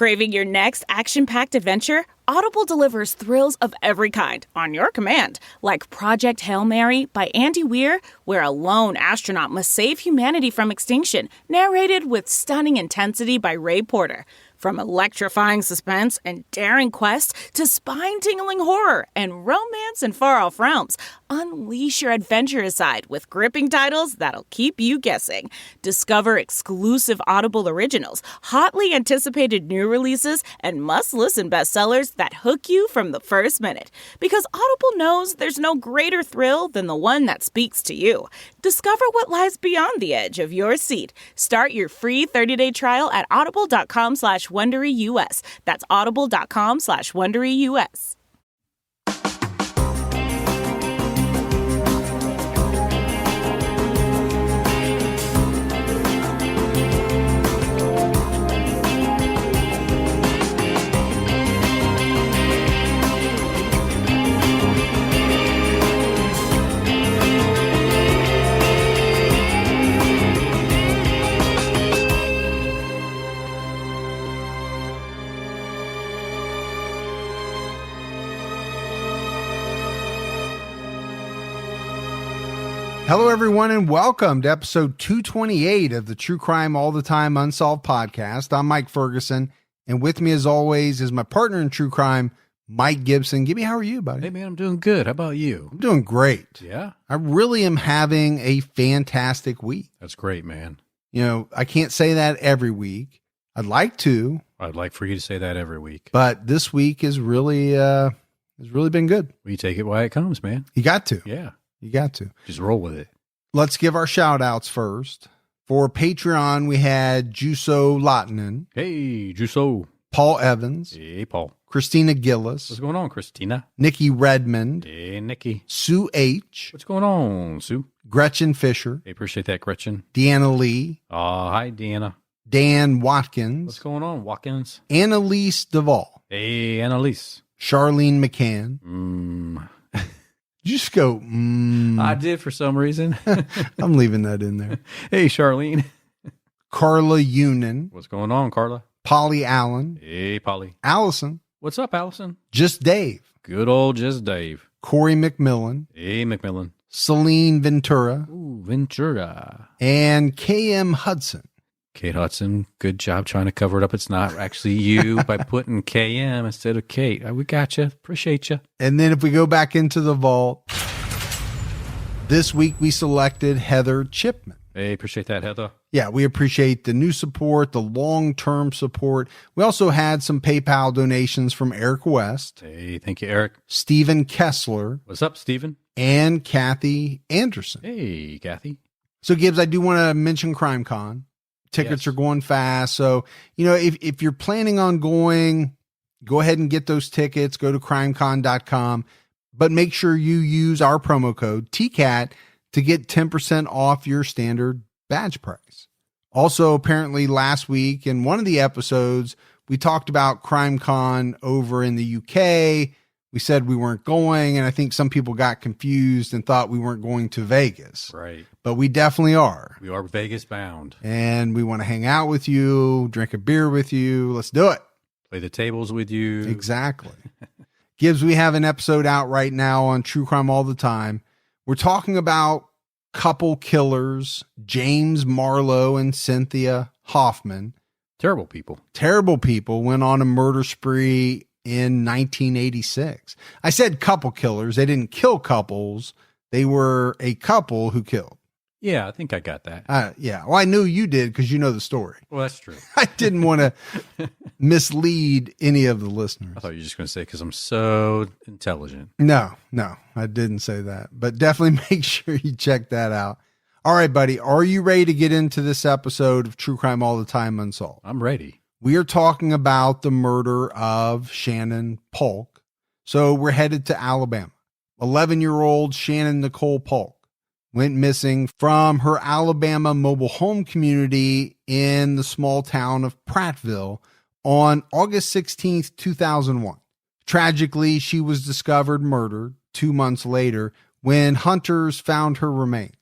Craving your next action-packed adventure? Audible delivers thrills of every kind on your command, like Project Hail Mary by Andy Weir, where a lone astronaut must save humanity from extinction, narrated with stunning intensity by Ray Porter. From electrifying suspense and daring quest to spine-tingling horror and romance in far-off realms, unleash your adventurous side with gripping titles that'll keep you guessing. Discover exclusive Audible originals, hotly anticipated new releases, and must-listen bestsellers that hook you from the first minute. Because Audible knows there's no greater thrill than the one that speaks to you. Discover what lies beyond the edge of your seat. Start your free 30-day trial at audible.com/WonderyUS. That's audible.com/WonderyUS. Hello, everyone, and welcome to episode 228 of the True Crime All the Time Unsolved podcast. I'm Mike Ferguson, and with me, as always, is my partner in true crime, Mike Gibson. Gibby, how are you, buddy? Hey, man, I'm doing good. How about you? I'm doing great. Yeah? I really am having a fantastic week. That's great, man. You know, I can't say that every week. I'd like to. I'd like for you to say that every week. But this week has really been good. We take it while it comes, man. You got to. Yeah. You got to. Just roll with it. Let's give our shout outs first. For Patreon, we had Juso Lottinen. Hey, Juso. Paul Evans. Hey, Paul. Christina Gillis. What's going on, Christina? Nikki Redmond. Hey, Nikki. Sue H. What's going on, Sue? Gretchen Fisher. Hey, appreciate that, Gretchen. Deanna Lee. Hi, Deanna. Dan Watkins. What's going on, Watkins? Annalise Duvall. Hey, Annalise. Charlene McCann. You just go, I did for some reason. I'm leaving that in there. Hey, Charlene. Carla Unin. What's going on, Carla? Polly Allen. Hey, Polly. Allison. What's up, Allison? Just Dave. Good old Just Dave. Corey McMillan. Hey, McMillan. Celine Ventura. Ooh, Ventura. And KM Hudson. Kate Hudson, good job trying to cover it up. It's not actually you by putting KM instead of Kate. We got you. Appreciate you. And then if we go back into the vault, this week we selected Heather Chipman. Hey, appreciate that, Heather. Yeah, we appreciate the new support, the long-term support. We also had some PayPal donations from Eric West. Hey, thank you, Eric. Stephen Kessler. What's up, Stephen? And Kathy Anderson. Hey, Kathy. So, Gibbs, I do want to mention CrimeCon. Tickets are going fast. So, you know, if you're planning on going, go ahead and get those tickets. Go to crimecon.com. But make sure you use our promo code TCAT to get 10% off your standard badge price. Also, apparently last week in one of the episodes, we talked about CrimeCon over in the UK. We said we weren't going, and I think some people got confused and thought we weren't going to Vegas. Right. But we definitely are. We are Vegas bound. And we want to hang out with you, drink a beer with you. Let's do it. Play the tables with you. Exactly. Gibbs, we have an episode out right now on True Crime All the Time. We're talking about couple killers, James Marlowe and Cynthia Hoffman. Terrible people. Terrible people went on a murder spree in 1986. I said couple killers. They didn't kill couples. They were a couple who killed. Yeah, I think I got that. Yeah. Well, I knew you did because you know the story. Well, that's true. I didn't want to mislead any of the listeners. I thought you were just going to say because I'm so intelligent. No, I didn't say that. But definitely make sure you check that out. All right, buddy. Are you ready to get into this episode of True Crime All the Time Unsolved? I'm ready. We are talking about the murder of Shannon Paulk. So we're headed to Alabama. 11-year-old Shannon Nicole Paulk went missing from her Alabama mobile home community in the small town of Prattville on August 16th, 2001. Tragically, she was discovered murdered 2 months later when hunters found her remains.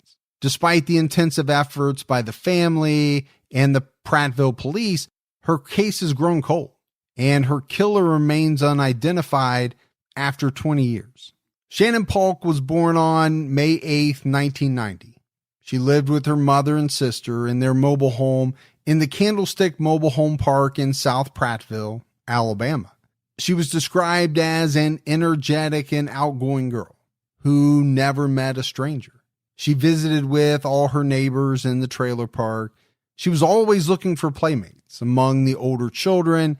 Despite the intensive efforts by the family and the Prattville police, her case has grown cold. and her killer remains unidentified after 20 years. Shannon Paulk was born on May 8th, 1990. She lived with her mother and sister in their mobile home in the Candlestick Mobile Home Park in South Prattville, Alabama. She was described as an energetic and outgoing girl who never met a stranger. She visited with all her neighbors in the trailer park. She was always looking for playmates among the older children,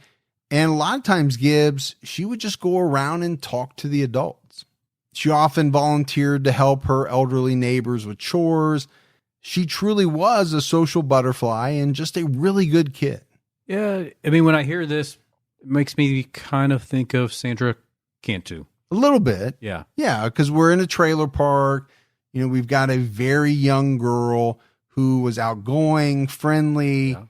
and a lot of times, Gibbs, she would just go around and talk to the adults. She often volunteered to help her elderly neighbors with chores. She truly was a social butterfly and just a really good kid. Yeah, I mean, when I hear this, it makes me kind of think of Sandra Cantu. A little bit. Yeah. Yeah, because we're in a trailer park. You know, we've got a very young girl who was outgoing, friendly. Yeah.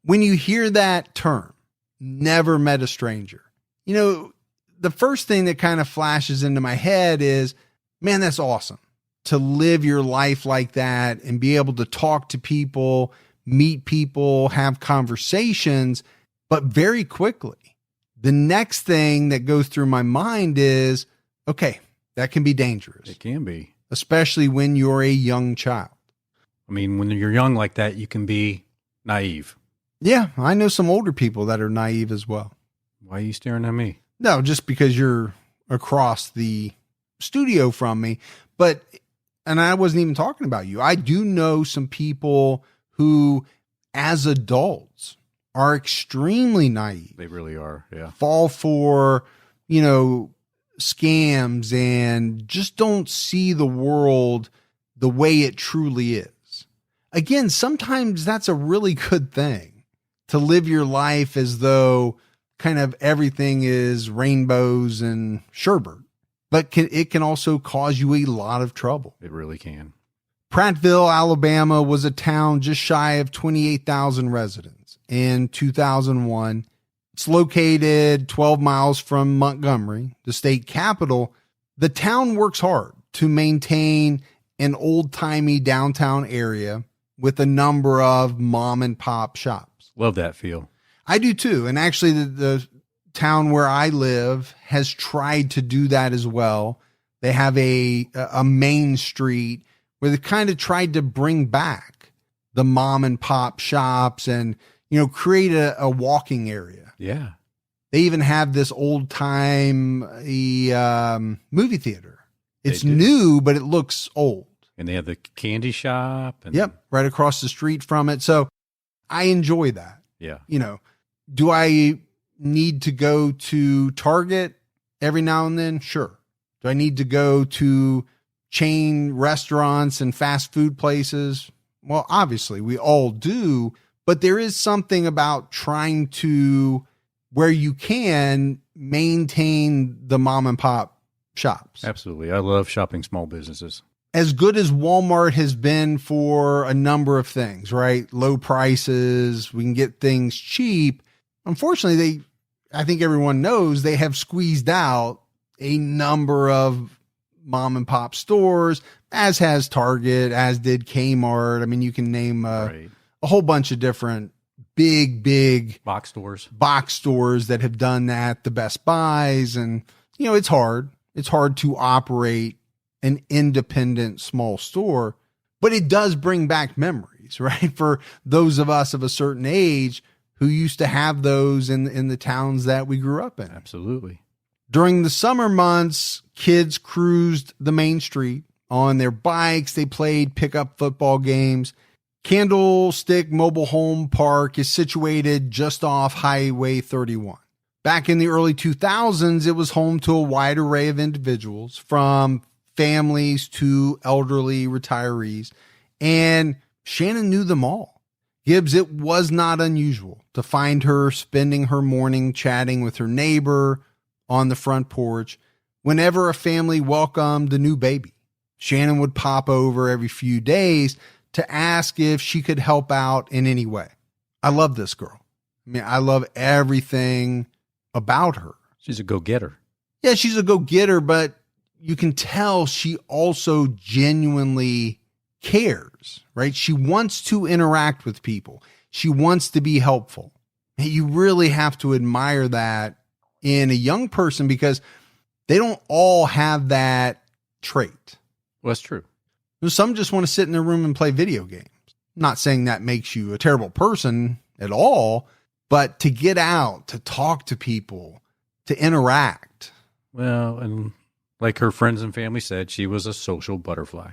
When you hear that term, never met a stranger, you know, the first thing that kind of flashes into my head is, man, that's awesome to live your life like that and be able to talk to people, meet people, have conversations. But very quickly, the next thing that goes through my mind is, okay, that can be dangerous. It can be. Especially when you're a young child. I mean, when you're young like that, you can be naive. Yeah, I know some older people that are naive as well. Why are you staring at me? No, just because you're across the studio from me. But, and I wasn't even talking about you. I do know some people who, as adults, are extremely naive. They really are, yeah. Fall for, you know, scams and just don't see the world the way it truly is. Again, sometimes that's a really good thing, to live your life as though kind of everything is rainbows and sherbet, but it can also cause you a lot of trouble. It really can. Prattville, Alabama was a town just shy of 28,000 residents in 2001. It's located 12 miles from Montgomery, the state capital. The town works hard to maintain an old-timey downtown area with a number of mom and pop shops. Love that feel. I do too. And actually the town where I live has tried to do that as well. They have a main street where they kind of tried to bring back the mom and pop shops and, you know, create a walking area. Yeah. They even have this old time movie theater. It's new, but it looks old. And they have the candy shop. And yep. Right across the street from it. So I enjoy that. Yeah. You know, do I need to go to Target every now and then? Sure. Do I need to go to chain restaurants and fast food places? Well, obviously we all do, but there is something about trying to, where you can, maintain the mom and pop shops. Absolutely. I love shopping small businesses. As good as Walmart has been for a number of things, right? Low prices, we can get things cheap. Unfortunately, I think everyone knows they have squeezed out a number of mom and pop stores, as has Target, as did Kmart. I mean, you can name a whole bunch of different big box stores that have done that, the Best Buys. And, you know, it's hard. It's hard to operate an independent small store, but it does bring back memories, right? For those of us of a certain age who used to have those in the towns that we grew up in. Absolutely. During the summer months, kids cruised the main street on their bikes. They played pickup football games. Candlestick Mobile Home Park is situated just off Highway 31. Back in the early 2000s, it was home to a wide array of individuals, from families to elderly retirees, and Shannon knew them all. Gibbs, it was not unusual to find her spending her morning chatting with her neighbor on the front porch. Whenever a family welcomed a new baby, Shannon would pop over every few days to ask if she could help out in any way. I love this girl. I mean, I love everything about her. She's a go-getter. Yeah, she's a go-getter, but you can tell she also genuinely cares, right? She wants to interact with people. She wants to be helpful. You really have to admire that in a young person because they don't all have that trait. Well, that's true. Some just want to sit in their room and play video games. I'm not saying that makes you a terrible person at all, but to get out, to talk to people, to interact. Well, and like her friends and family said, she was a social butterfly.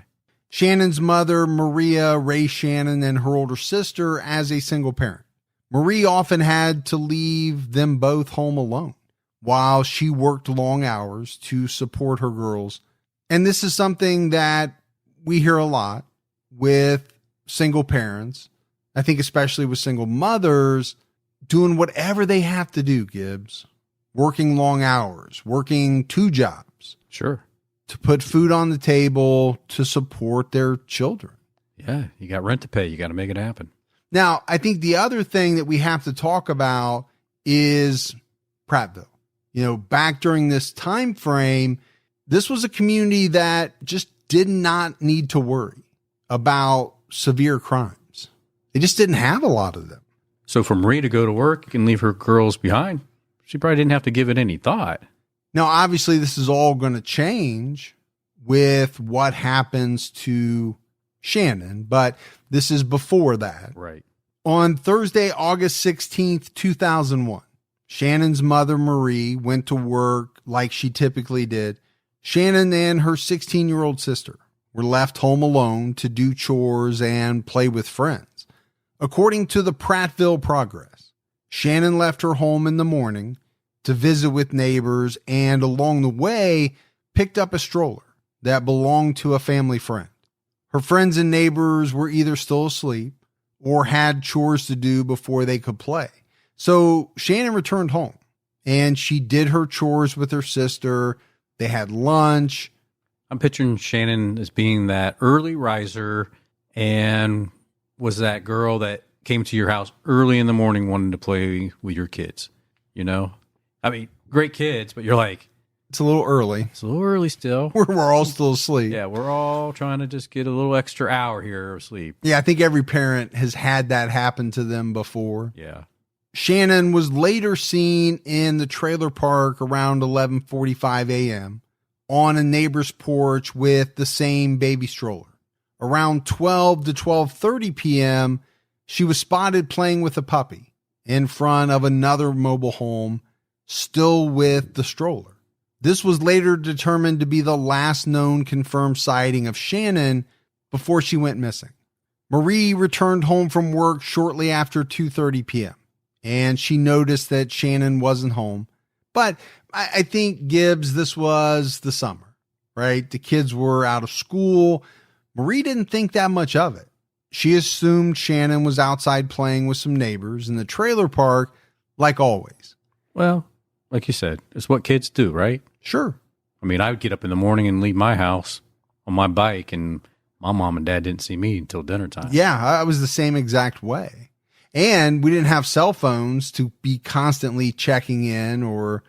Shannon's mother, Maria, raised Shannon and her older sister as a single parent. Marie often had to leave them both home alone while she worked long hours to support her girls. And this is something that we hear a lot with single parents. I think especially with single mothers doing whatever they have to do, Gibbs. Working long hours, working 2 jobs. Sure. To put food on the table, to support their children. Yeah, you got rent to pay. You got to make it happen. Now, I think the other thing that we have to talk about is Prattville. You know, back during this time frame, this was a community that just did not need to worry about severe crimes. They just didn't have a lot of them. So for Marie to go to work and leave her girls behind, she probably didn't have to give it any thought. Now, obviously, this is all going to change with what happens to Shannon, but this is before that. Right. On Thursday, August 16th, 2001, Shannon's mother, Marie, went to work like she typically did. Shannon and her 16-year-old sister were left home alone to do chores and play with friends. According to the Prattville Progress, Shannon left her home in the morning to visit with neighbors and along the way picked up a stroller that belonged to a family friend. Her friends and neighbors were either still asleep or had chores to do before they could play. So Shannon returned home and she did her chores with her sister. They had lunch. I'm picturing Shannon as being that early riser and was that girl that came to your house early in the morning wanting to play with your kids. You know? I mean, great kids, but you're like, it's a little early. It's a little early still. We're all still asleep. Yeah, we're all trying to just get a little extra hour here of sleep. Yeah, I think every parent has had that happen to them before. Yeah. Shannon was later seen in the trailer park around 11:45 a.m. on a neighbor's porch with the same baby stroller. Around 12 to 12:30 p.m., she was spotted playing with a puppy in front of another mobile home, still with the stroller. This was later determined to be the last known confirmed sighting of Shannon before she went missing. Marie returned home from work shortly after 2:30 p.m., and she noticed that Shannon wasn't home. But I think, Gibbs, this was the summer, right? The kids were out of school. Marie didn't think that much of it. She assumed Shannon was outside playing with some neighbors in the trailer park, like always. Well, like you said, it's what kids do, right? Sure. I mean, I would get up in the morning and leave my house on my bike, and my mom and dad didn't see me until dinner time. Yeah, I was the same exact way. And we didn't have cell phones to be constantly checking in or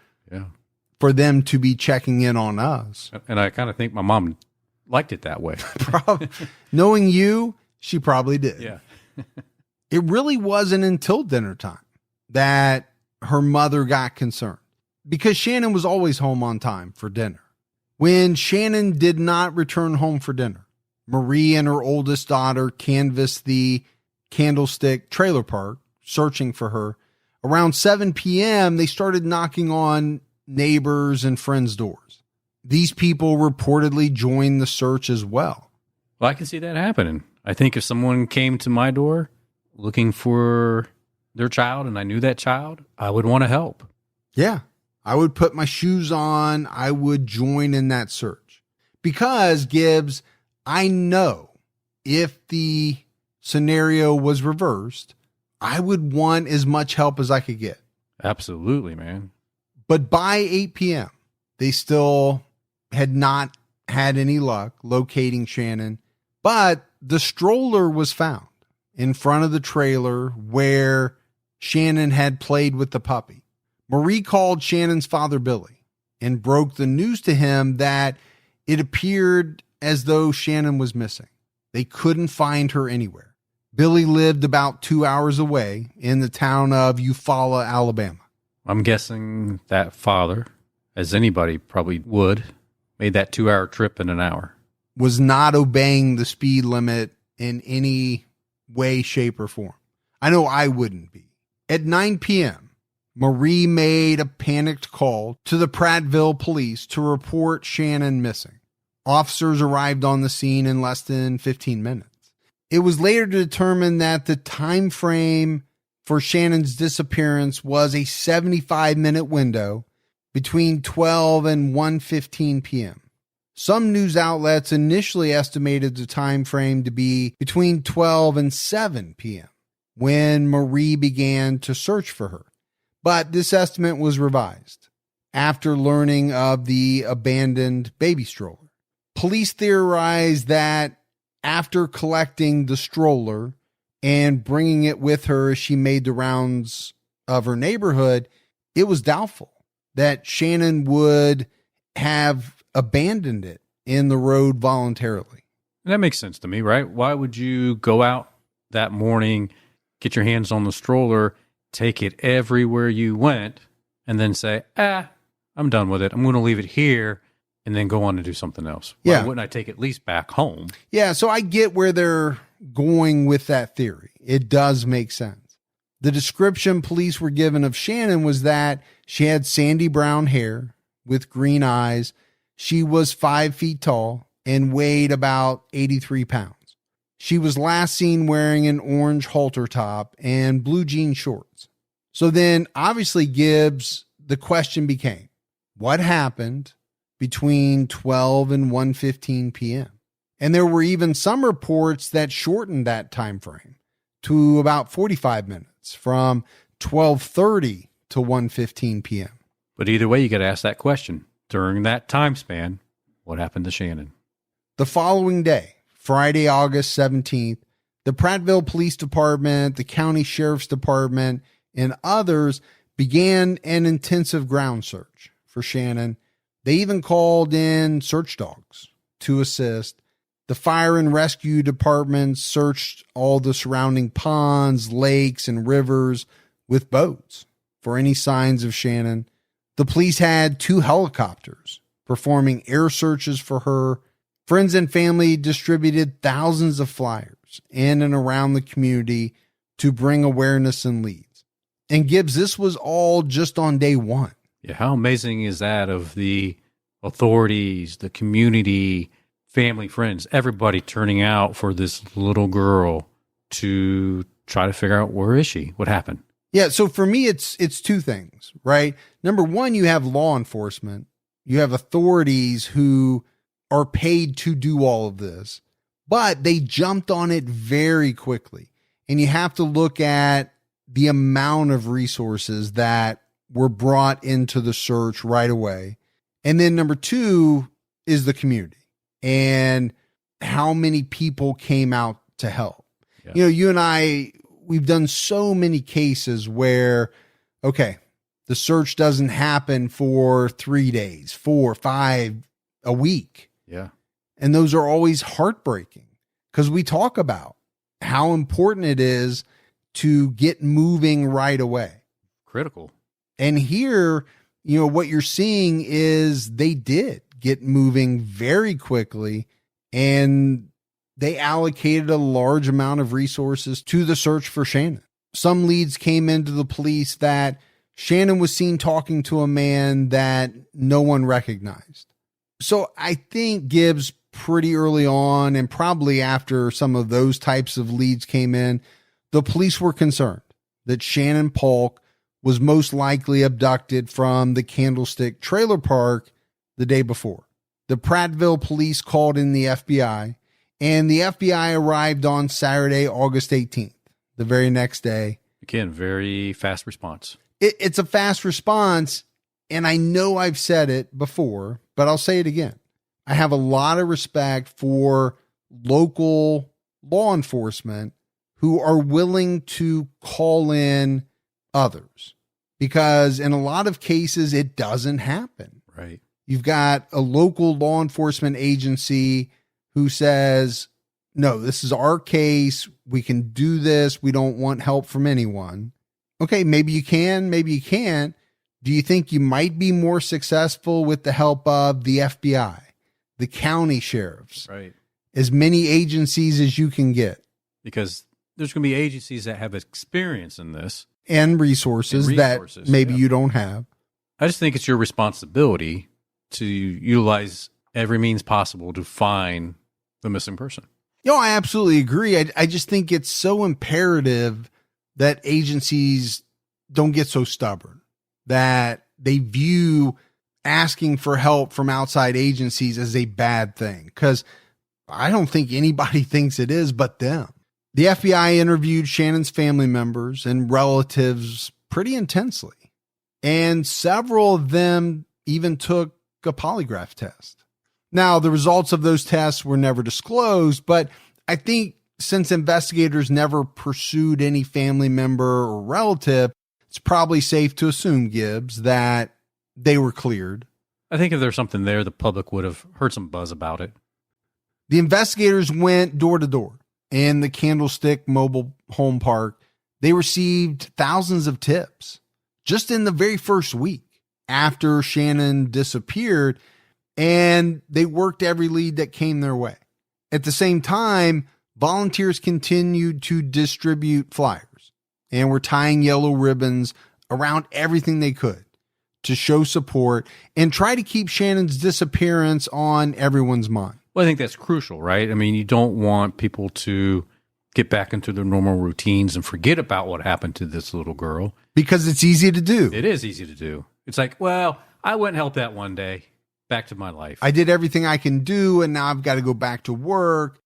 for them to be checking in on us. And I kind of think my mom liked it that way. Knowing you, she probably did. Yeah. It really wasn't until dinner time that her mother got concerned because Shannon was always home on time for dinner. When Shannon did not return home for dinner, Marie and her oldest daughter canvassed the Candlestick trailer park searching for her. Around 7 p.m., they started knocking on neighbors and friends' doors. These people reportedly joined the search as well. Well, I can see that happening. I think if someone came to my door looking for their child and I knew that child, I would want to help. Yeah, I would put my shoes on. I would join in that search because, Gibbs, I know if the scenario was reversed, I would want as much help as I could get. Absolutely, man. But by 8 p.m., they still had not had any luck locating Shannon, but the stroller was found in front of the trailer where Shannon had played with the puppy. Marie called Shannon's father, Billy, and broke the news to him that it appeared as though Shannon was missing. They couldn't find her anywhere. Billy lived about 2 hours away in the town of Eufaula, Alabama. I'm guessing that father, as anybody probably would, made that 2-hour trip in an hour. Was not obeying the speed limit in any way, shape, or form. I know I wouldn't be. At 9 p.m., Marie made a panicked call to the Prattville police to report Shannon missing. Officers arrived on the scene in less than 15 minutes. It was later determined that the time frame for Shannon's disappearance was a 75-minute window between 12 and 1:15 p.m. Some news outlets initially estimated the time frame to be between 12 and 7 p.m. when Marie began to search for her. But this estimate was revised after learning of the abandoned baby stroller. Police theorized that after collecting the stroller and bringing it with her as she made the rounds of her neighborhood, it was doubtful that Shannon would have abandoned it in the road voluntarily. That makes sense to me, right? Why would you go out that morning, get your hands on the stroller, take it everywhere you went, and then say, I'm done with it. I'm going to leave it here, and then go on to do something else? Why wouldn't I take it at least back home? Yeah, so I get where they're going with that theory. It does make sense. The description police were given of Shannon was that she had sandy brown hair with green eyes. She was 5 feet tall and weighed about 83 pounds. She was last seen wearing an orange halter top and blue jean shorts. So then, obviously, Gibbs, the question became, what happened between 12 and 1:15 p.m.? And there were even some reports that shortened that time frame to about 45 minutes, from 12:30 to 1:15 p.m. But either way, you got to ask that question. During that time span, what happened to Shannon? The following day, Friday, August 17th, the Prattville Police Department, the County Sheriff's Department, and others began an intensive ground search for Shannon. They even called in search dogs to assist. The fire and rescue departments searched all the surrounding ponds, lakes, and rivers with boats for any signs of Shannon. The police had 2 helicopters performing air searches for her. Friends and family distributed thousands of flyers in and around the community to bring awareness and leads. And Gibbs, this was all just on day 1. Yeah, how amazing is that of the authorities, the community, family, friends, everybody turning out for this little girl to try to figure out, where is she? What happened? Yeah, so for me, it's 2 things, right? Number 1, you have law enforcement. You have authorities who are paid to do all of this, but they jumped on it very quickly. And you have to look at the amount of resources that were brought into the search right away. And then number 2 is the community and how many people came out to help. Yeah. You know, you and I, we've done so many cases where, okay, the search doesn't happen for 3 days, 4, 5, a week. Yeah. And those are always heartbreaking because we talk about how important it is to get moving right away. Critical. And here, you know, what you're seeing is they did get moving very quickly, and they allocated a large amount of resources to the search for Shannon. Some leads came into the police that Shannon was seen talking to a man that no one recognized. So I think Gibbs, pretty early on, and probably after some of those types of leads came in, the police were concerned that Shannon Paulk was most likely abducted from the Candlestick Trailer Park the day before. The Prattville police called in the FBI, and the FBI arrived on Saturday, August 18th, the very next day. Again, very fast response. It's a fast response, and I know I've said it before, but I'll say it again. I have a lot of respect for local law enforcement who are willing to call in others, because in a lot of cases, it doesn't happen. Right. You've got a local law enforcement agency who says, no, this is our case. We can do this. We don't want help from anyone. Okay, maybe you can, maybe you can't. Do you think you might be more successful with the help of the FBI, the county sheriffs, right? As many agencies as you can get? Because there's going to be agencies that have experience in this. And resources that maybe you don't have. I just think it's your responsibility to utilize every means possible to find the missing person. I absolutely agree. I just think it's so imperative that agencies don't get so stubborn, that they view asking for help from outside agencies as a bad thing. Because I don't think anybody thinks it is but them. The FBI interviewed Shannon's family members and relatives pretty intensely, and several of them even took a polygraph test. Now, the results of those tests were never disclosed, but I think since investigators never pursued any family member or relative, it's probably safe to assume, Gibbs, that they were cleared. I think if there's something there, the public would have heard some buzz about it. The investigators went door to door in the Candlestick Mobile Home Park. They received thousands of tips just in the very first week after Shannon disappeared, and they worked every lead that came their way. At the same time, volunteers continued to distribute flyers and were tying yellow ribbons around everything they could to show support and try to keep Shannon's disappearance on everyone's mind. Well, I think that's crucial, right? I mean, you don't want people to get back into their normal routines and forget about what happened to this little girl. Because it's easy to do. It is easy to do. It's like, well, I went and helped that one day. Back to my life. I did everything I can do, and now I've got to go back to work.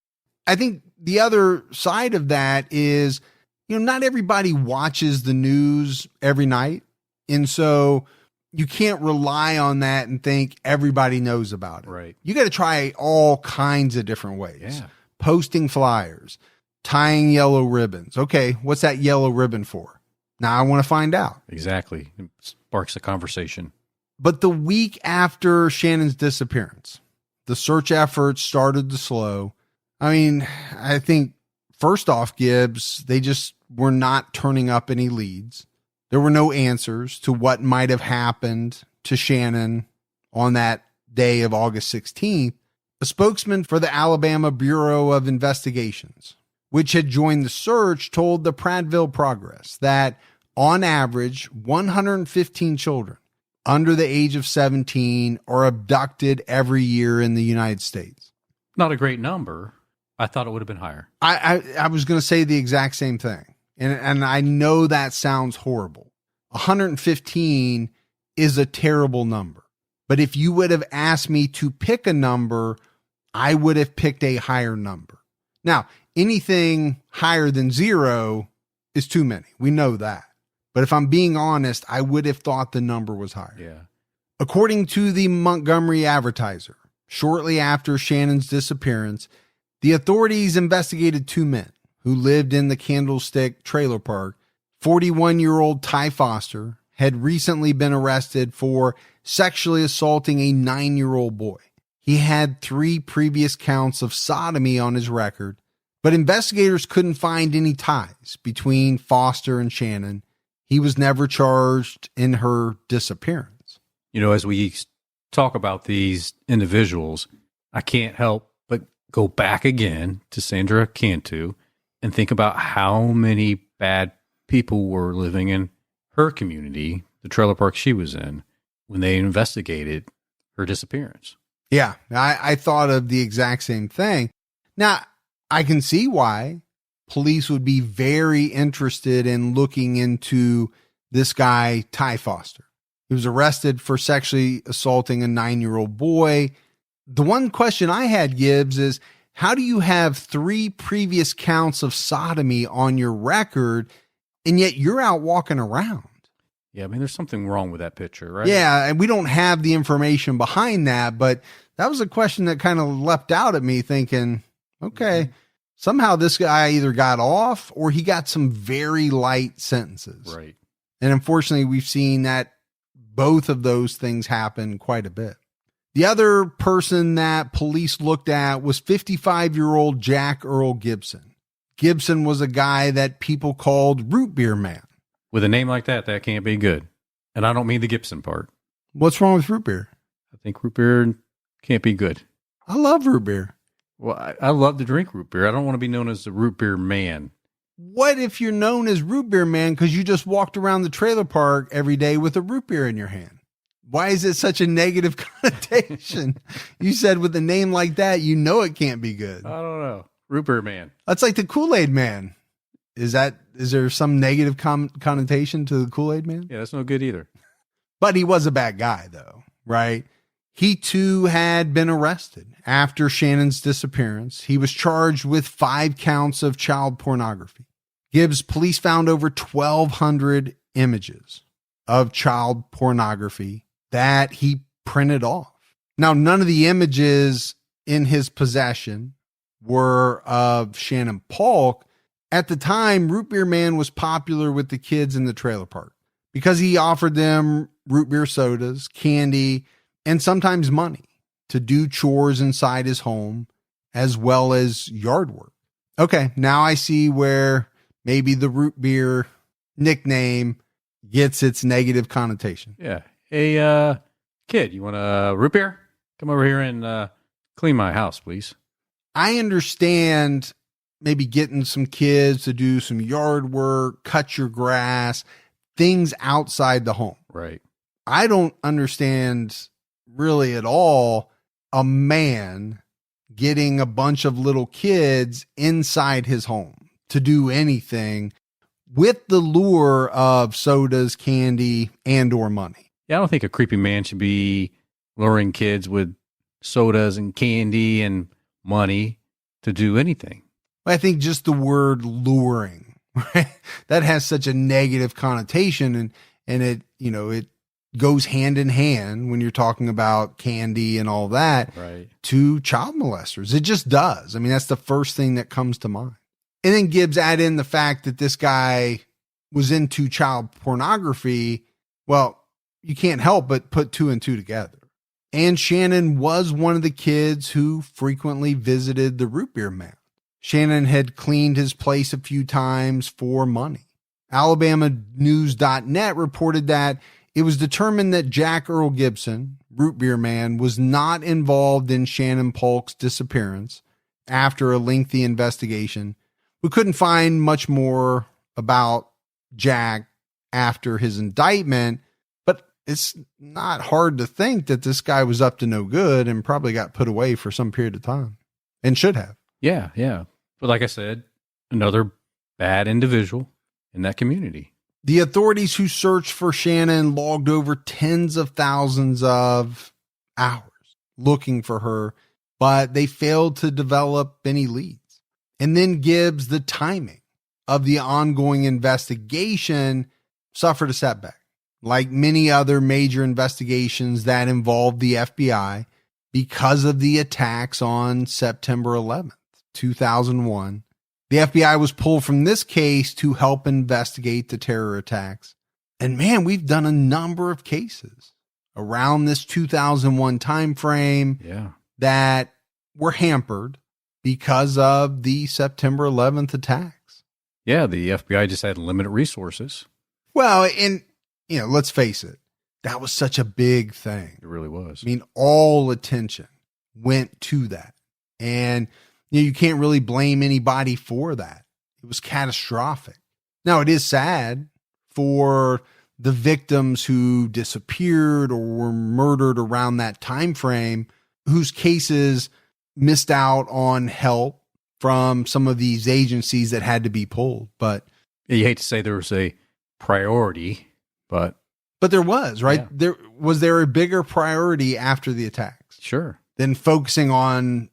I think the other side of that is, not everybody watches the news every night. And so you can't rely on that and think everybody knows about it. Right. You got to try all kinds of different ways. Yeah. Posting flyers, tying yellow ribbons. Okay, what's that yellow ribbon for? Now I want to find out. Exactly. It sparks a conversation. But the week after Shannon's disappearance, the search efforts started to slow. I mean, I think first off, Gibbs, they just were not turning up any leads. There were no answers to what might have happened to Shannon on that day of August 16th. A spokesman for the Alabama Bureau of Investigations, which had joined the search, told the Prattville Progress that on average, 115 children under the age of 17 are abducted every year in the United States. Not a great number. I thought it would have been higher. I was going to say the exact same thing. And I know that sounds horrible. 115 is a terrible number. But if you would have asked me to pick a number, I would have picked a higher number. Now, anything higher than 0 is too many. We know that. But if I'm being honest, I would have thought the number was higher. Yeah. According to the Montgomery Advertiser, shortly after Shannon's disappearance, the authorities investigated 2 men who lived in the Candlestick Trailer Park. 41-year-old Ty Foster had recently been arrested for sexually assaulting a 9-year-old boy. He had 3 previous counts of sodomy on his record, but investigators couldn't find any ties between Foster and Shannon. He was never charged in her disappearance. As we talk about these individuals, I can't help but go back again to Sandra Cantu and think about how many bad people were living in her community, the trailer park she was in, when they investigated her disappearance. Yeah, I thought of the exact same thing. Now, I can see why police would be very interested in looking into this guy, Ty Foster. He was arrested for sexually assaulting a 9-year-old boy. The one question I had, Gibbs, is how do you have 3 previous counts of sodomy on your record, and yet you're out walking around? Yeah, I mean, there's something wrong with that picture, right? Yeah, and we don't have the information behind that, but that was a question that kind of leapt out at me thinking, okay, somehow this guy either got off or he got some very light sentences. Right. And unfortunately, we've seen that both of those things happen quite a bit. The other person that police looked at was 55-year-old Jack Earl Gibson. Gibson was a guy that people called Root Beer Man. With a name like that, that can't be good. And I don't mean the Gibson part. What's wrong with root beer? I think root beer can't be good. I love root beer. Well, I love to drink root beer. I don't want to be known as the Root Beer Man. What if you're known as Root Beer Man because you just walked around the trailer park every day with a root beer in your hand? Why is it such a negative connotation? You said with a name like that, you know it can't be good. I don't know. Root Beer Man. That's like the Kool-Aid Man. Is there some negative connotation to the Kool-Aid Man? Yeah, that's no good either. But he was a bad guy, though, right? He, too, had been arrested after Shannon's disappearance. He was charged with 5 counts of child pornography. Gibbs police found over 1,200 images of child pornography that he printed off. Now, none of the images in his possession were of Shannon Paulk. At the time, Root Beer Man was popular with the kids in the trailer park because he offered them root beer sodas, candy, and sometimes money to do chores inside his home, as well as yard work. Okay, now I see where maybe the root beer nickname gets its negative connotation. Yeah. Hey, kid, you want a root beer? Come over here and clean my house, please. I understand maybe getting some kids to do some yard work, cut your grass, things outside the home. Right. I don't understand really at all a man getting a bunch of little kids inside his home to do anything with the lure of sodas, candy, and or money. Yeah, I don't think a creepy man should be luring kids with sodas and candy and money to do anything. I think just the word luring, right? That has such a negative connotation, and it, it goes hand in hand when you're talking about candy and all that, right, to child molesters. It just does. I mean, that's the first thing that comes to mind. And then Gibbs add in the fact that this guy was into child pornography. Well, you can't help but put 2 and 2 together. And Shannon was one of the kids who frequently visited the Root Beer Man. Shannon had cleaned his place a few times for money. AlabamaNews.net reported that it was determined that Jack Earl Gibson, Root Beer Man, was not involved in Shannon Paulk's disappearance after a lengthy investigation. We couldn't find much more about Jack after his indictment, but it's not hard to think that this guy was up to no good and probably got put away for some period of time and should have. Yeah, yeah. But like I said, another bad individual in that community. The authorities who searched for Shannon logged over tens of thousands of hours looking for her, but they failed to develop any leads. And then Gibbs, the timing of the ongoing investigation suffered a setback. Like many other major investigations that involved the FBI, because of the attacks on September 11th, 2001. The FBI was pulled from this case to help investigate the terror attacks. And man, we've done a number of cases around this 2001 timeframe that were hampered because of the September 11th attacks. Yeah, the FBI just had limited resources. Well, and, let's face it, that was such a big thing. It really was. I mean, all attention went to that. And you can't really blame anybody for that. It was catastrophic. Now, it is sad for the victims who disappeared or were murdered around that time frame, whose cases missed out on help from some of these agencies that had to be pulled. But you hate to say there was a priority, but there was, right? Yeah. Was there a bigger priority after the attacks? Sure. Than focusing on,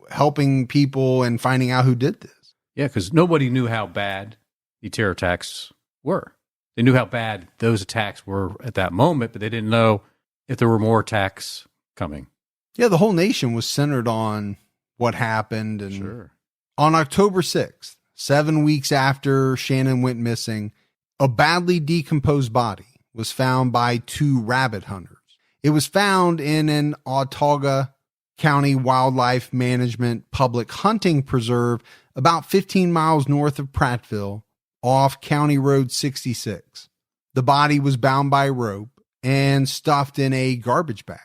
helping people and finding out who did this. Yeah, because nobody knew how bad the terror attacks were. They knew how bad those attacks were at that moment, but they didn't know if there were more attacks coming. Yeah, the whole nation was centered on what happened. And sure. On October 6th, 7 weeks after Shannon went missing, a badly decomposed body was found by 2 rabbit hunters It was found in an Autauga County Wildlife Management public hunting preserve about 15 miles north of Prattville off County Road 66. The body was bound by rope and stuffed in a garbage bag.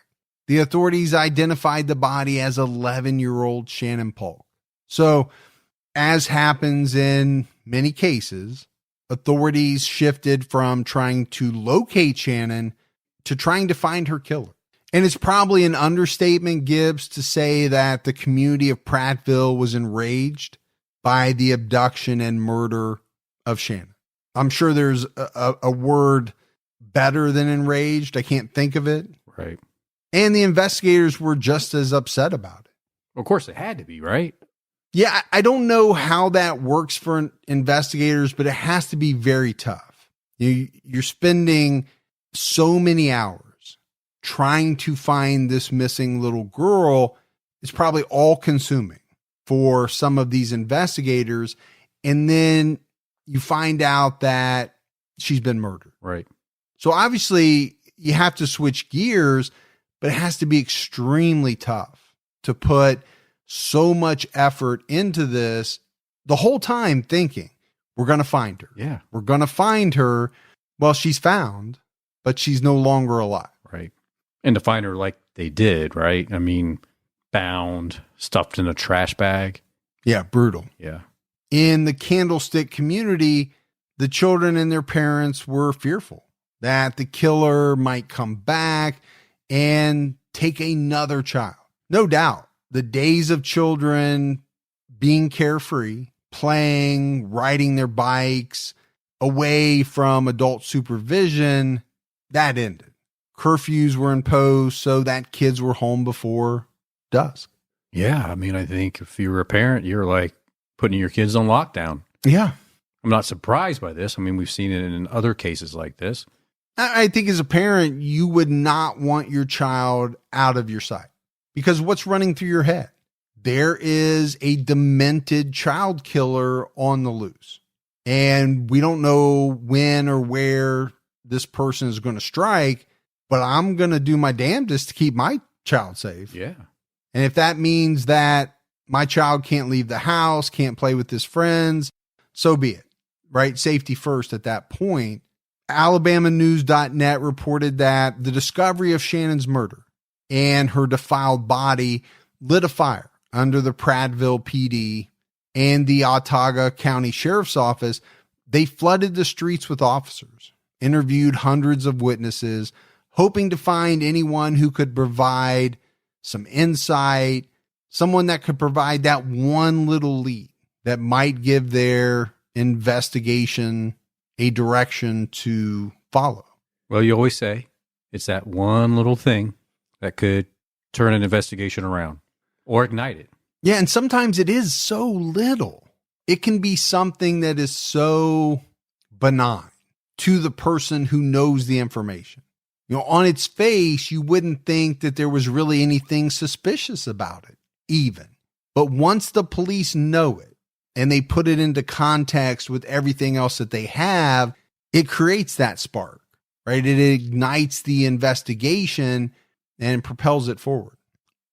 The authorities identified the body as 11-year-old Shannon Paulk. So, as happens in many cases, authorities shifted from trying to locate Shannon to trying to find her killer. And it's probably an understatement, Gibbs, to say that the community of Prattville was enraged by the abduction and murder of Shannon. I'm sure there's a word better than enraged. I can't think of it. Right. And the investigators were just as upset about it. Of course, it had to be, right? Yeah, I don't know how that works for investigators, but it has to be very tough. You're spending so many hours trying to find this missing little girl. It's probably all consuming for some of these investigators. And then you find out that she's been murdered. Right. So obviously you have to switch gears, but it has to be extremely tough to put so much effort into this the whole time thinking we're going to find her. Yeah. We're going to find her. Well, she's found, but she's no longer alive. Right. And to find her like they did, right? I mean, bound, stuffed in a trash bag. Yeah, brutal. Yeah. In the Candlestick community, the children and their parents were fearful that the killer might come back and take another child. No doubt, the days of children being carefree, playing, riding their bikes, away from adult supervision, that ended. Curfews were imposed so that kids were home before dusk. Yeah. I mean, I think if you were a parent, you're like putting your kids on lockdown. Yeah. I'm not surprised by this. I mean, we've seen it in other cases like this. I think as a parent, you would not want your child out of your sight because what's running through your head? There is a demented child killer on the loose. And we don't know when or where this person is going to strike, but I'm going to do my damnedest to keep my child safe. Yeah. And if that means that my child can't leave the house, can't play with his friends, so be it, right? Safety first at that point. AlabamaNews.net reported that the discovery of Shannon's murder and her defiled body lit a fire under the Prattville PD and the Autauga County Sheriff's Office. They flooded the streets with officers, interviewed hundreds of witnesses, hoping to find anyone who could provide some insight, someone that could provide that one little lead that might give their investigation a direction to follow. Well, you always say it's that one little thing that could turn an investigation around or ignite it. Yeah, and sometimes it is so little. It can be something that is so benign to the person who knows the information. You know, on its face, you wouldn't think that there was really anything suspicious about it, even. But once the police know it and they put it into context with everything else that they have, it creates that spark, right? It ignites the investigation and propels it forward.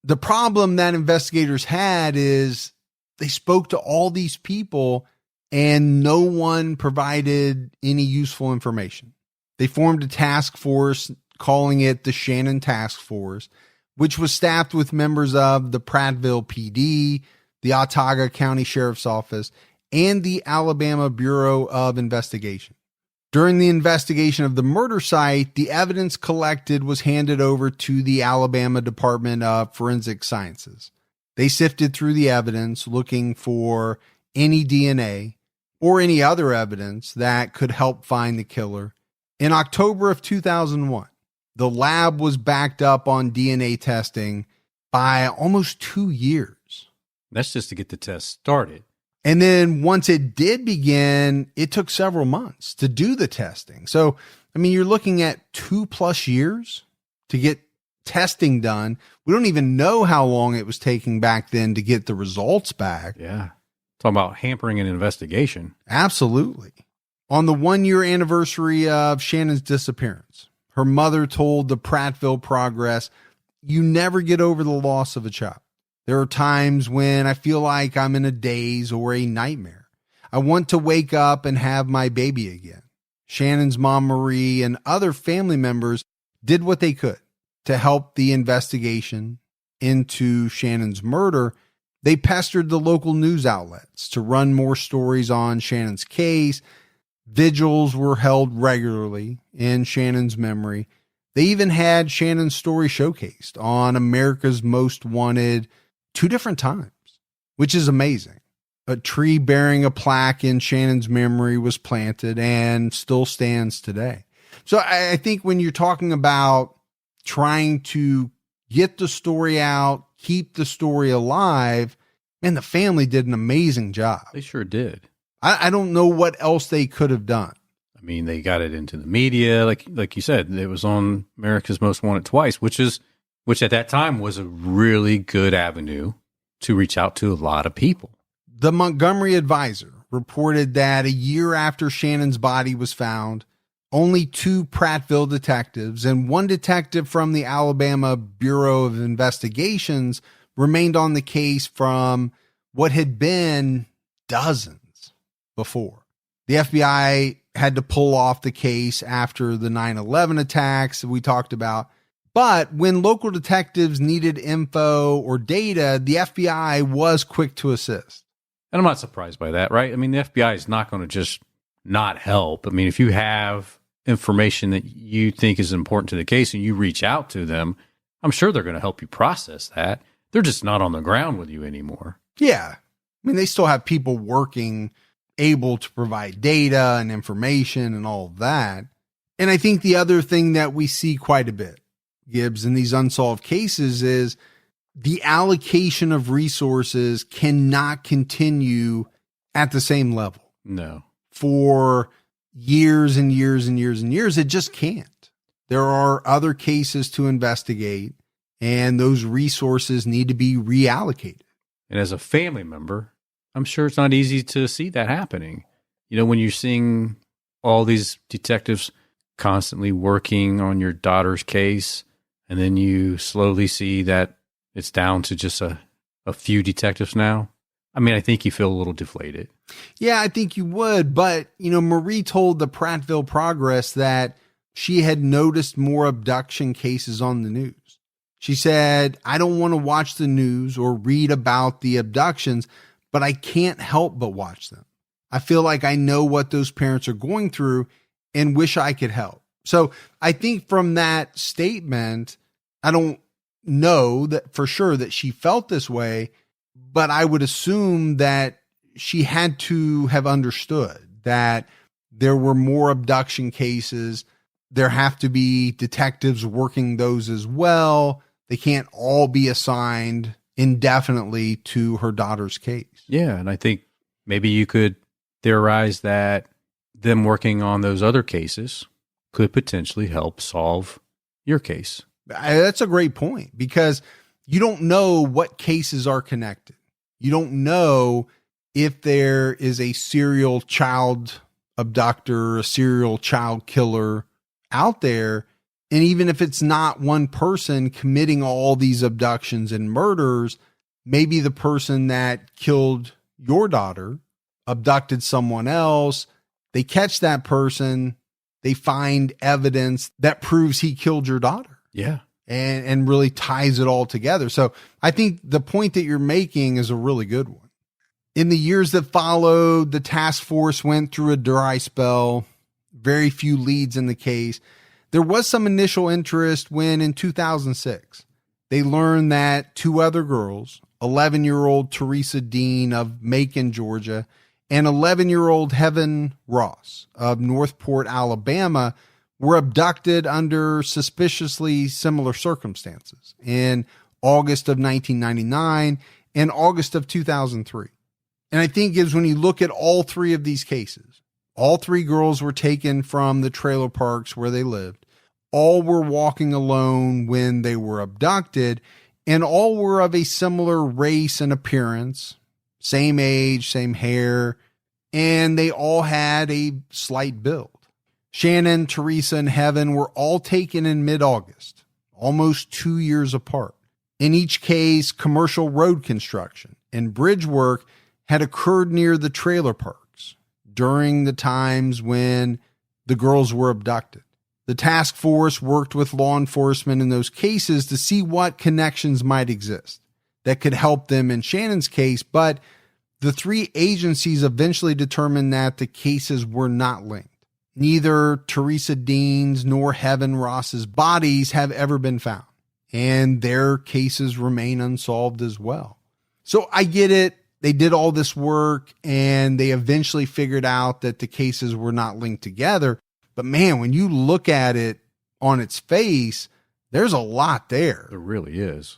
The problem that investigators had is they spoke to all these people and no one provided any useful information. They formed a task force calling it the Shannon Task Force, which was staffed with members of the Prattville PD, the Autauga County Sheriff's Office, and the Alabama Bureau of Investigation. During the investigation of the murder site, the evidence collected was handed over to the Alabama Department of Forensic Sciences. They sifted through the evidence looking for any DNA or any other evidence that could help find the killer. In October of 2001, the lab was backed up on DNA testing by almost 2 years. That's just to get the test started. And then once it did begin, it took several months to do the testing. So, I mean, you're looking at 2+ years to get testing done. We don't even know how long it was taking back then to get the results back. Yeah. Talking about hampering an investigation. Absolutely. On the 1-year anniversary of Shannon's disappearance, Her mother told the Prattville Progress, "You never get over the loss of a child. There are times when I feel like I'm in a daze or a nightmare. I want to wake up and have my baby again." Shannon's mom, Marie, and other family members did what they could to help the investigation into Shannon's murder. They pestered the local news outlets to run more stories on Shannon's case. Vigils were held regularly in Shannon's memory. They even had Shannon's story showcased on America's Most Wanted 2 different times, which is amazing. A tree bearing a plaque in Shannon's memory was planted and still stands today. So I think when you're talking about trying to get the story out, keep the story alive, man, the family did an amazing job. They sure did. I don't know what else they could have done. I mean, they got it into the media, like you said, it was on America's Most Wanted twice, which at that time was a really good avenue to reach out to a lot of people. The Montgomery Advisor reported that a year after Shannon's body was found, only 2 Prattville detectives and 1 detective from the Alabama Bureau of Investigations remained on the case from what had been dozens before. The FBI had to pull off the case after the 9/11 attacks that we talked about. But when local detectives needed info or data, the FBI was quick to assist. And I'm not surprised by that, right? I mean, the FBI is not going to just not help. I mean, if you have information that you think is important to the case and you reach out to them, I'm sure they're going to help you process that. They're just not on the ground with you anymore. Yeah. I mean, they still have people working, able to provide data and information and all of that. And I think the other thing that we see quite a bit, Gibbs, in these unsolved cases is the allocation of resources cannot continue at the same level. No. For years and years and years and years, it just can't. There are other cases to investigate, and those resources need to be reallocated. And as a family member, I'm sure it's not easy to see that happening. You know, when you're seeing all these detectives constantly working on your daughter's case, and then you slowly see that it's down to just a few detectives now. I mean, I think you feel a little deflated. Yeah, I think you would. But, Marie told the Prattville Progress that she had noticed more abduction cases on the news. She said, "I don't want to watch the news or read about the abductions, but I can't help but watch them. I feel like I know what those parents are going through and wish I could help." So I think from that statement, I don't know that for sure that she felt this way, but I would assume that she had to have understood that there were more abduction cases. There have to be detectives working those as well. They can't all be assigned indefinitely to her daughter's case. Yeah, and I think maybe you could theorize that them working on those other cases could potentially help solve your case. That's a great point, because you don't know what cases are connected. You don't know if there is a serial child abductor, a serial child killer out there. And even if it's not one person committing all these abductions and murders, maybe the person that killed your daughter abducted someone else. They catch that person. They find evidence that proves he killed your daughter. Yeah. And really ties it all together. So I think the point that you're making is a really good one. In the years that followed, the task force went through a dry spell, very few leads in the case. There was some initial interest when in 2006, they learned that 2 other girls, 11-year-old Teresa Dean of Macon, Georgia, and 11-year-old Heaven Ross of Northport, Alabama, were abducted under suspiciously similar circumstances in August of 1999 and August of 2003. And I think is when you look at all 3 of these cases, all 3 girls were taken from the trailer parks where they lived. All were walking alone when they were abducted, and all were of a similar race and appearance, same age, same hair, and they all had a slight build. Shannon, Teresa, and Heaven were all taken in mid-August, almost 2 years apart. In each case, commercial road construction and bridge work had occurred near the trailer parks during the times when the girls were abducted. The task force worked with law enforcement in those cases to see what connections might exist that could help them in Shannon's case, but the three agencies eventually determined that the cases were not linked. Neither Teresa Dean's nor Heaven Ross's bodies have ever been found, and their cases remain unsolved as well. So I get it. They did all this work and they eventually figured out that the cases were not linked together. But man, when you look at it on its face, there's a lot there. There really is.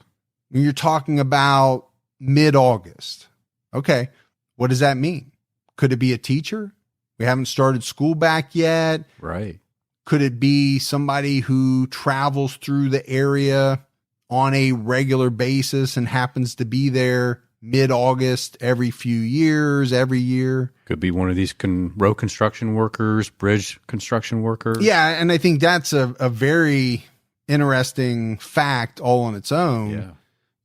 When you're talking about mid-August. Okay, what does that mean? Could it be a teacher? We haven't started school back yet. Right. Could it be somebody who travels through the area on a regular basis and happens to be there mid-August every few years, every year? Could be one of these road construction workers, bridge construction workers. Yeah, and I think that's a very interesting fact all on its own. Yeah.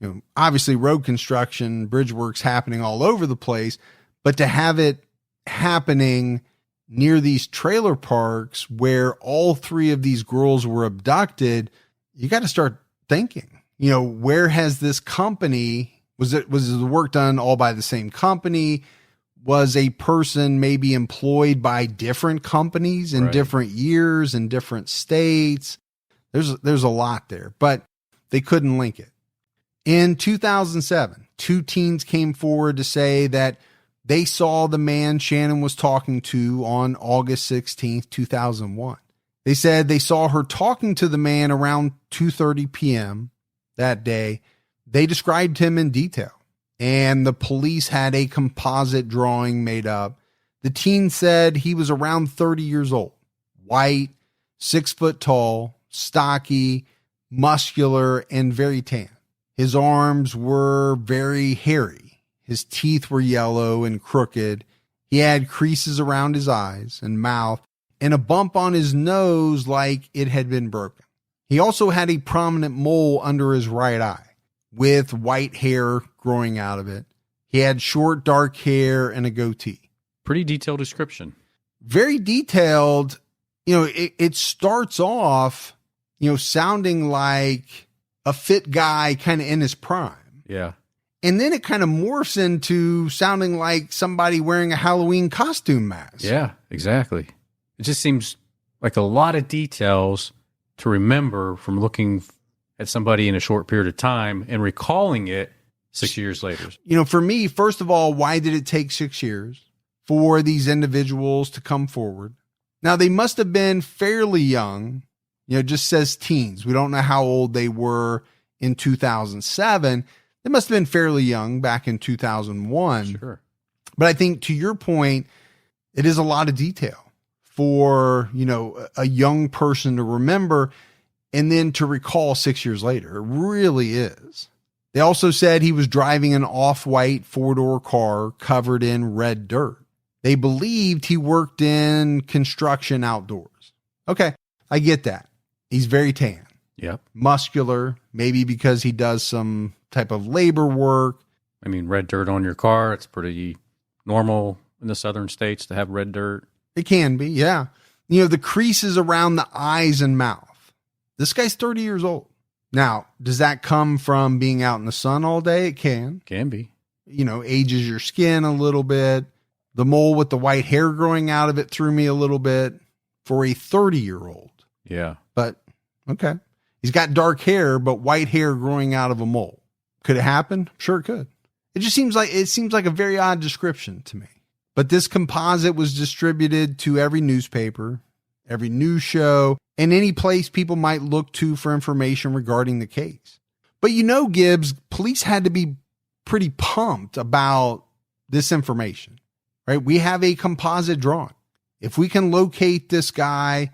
You know, obviously road construction, bridge work's happening all over the place, but to have it happening near these trailer parks where all three of these girls were abducted, you got to start thinking, you know, where has this company, was the work done all by the same company? Was a person maybe employed by different companies in different years in different states? There's a lot there, but they couldn't link it. In 2007, two teens came forward to say that they saw the man Shannon was talking to on August 16th, 2001. They said they saw her talking to the man around 2:30 p.m. that day. They described him in detail, and the police had a composite drawing made up. The teen said he was around 30 years old, white, 6 foot tall, stocky, muscular, and very tan. His arms were very hairy. His teeth were yellow and crooked. He had creases around his eyes and mouth and a bump on his nose like it had been broken. He also had a prominent mole under his right eye with white hair growing out of it. He had short, dark hair and a goatee. Pretty detailed description. Very detailed. You know, it starts off, you know, sounding like a fit guy kind of in his prime. Yeah. And then it kind of morphs into sounding like somebody wearing a Halloween costume mask. Yeah, exactly. It just seems like a lot of details to remember from looking at somebody in a short period of time and recalling it 6 years later. You know, for me, first of all, why did it take 6 years for these individuals to come forward? Now, they must have been fairly young. You know, it just says teens. We don't know how old they were in 2007. They must have been fairly young back in 2001. Sure. But I think to your point, it is a lot of detail for, you know, a young person to remember and then to recall 6 years later. It really is. They also said he was driving an off-white four-door car covered in red dirt. They believed he worked in construction outdoors. Okay, I get that. He's very tan. Yep. Muscular, maybe because he does some type of labor work. I mean, red dirt on your car, it's pretty normal in the southern states to have red dirt. It can be, yeah. You know, the creases around the eyes and mouth. This guy's 30 years old. Now, does that come from being out in the sun all day? It can. Can be. You know, ages your skin a little bit. The mole with the white hair growing out of it threw me a little bit for a 30-year-old. Yeah. But, okay. He's got dark hair, but white hair growing out of a mole. Could it happen? Sure it could. It seems like a very odd description to me. But this composite was distributed to every newspaper, every news show, and any place people might look to for information regarding the case. But you know, Gibbs, police had to be pretty pumped about this information, right? We have a composite drawing. If we can locate this guy,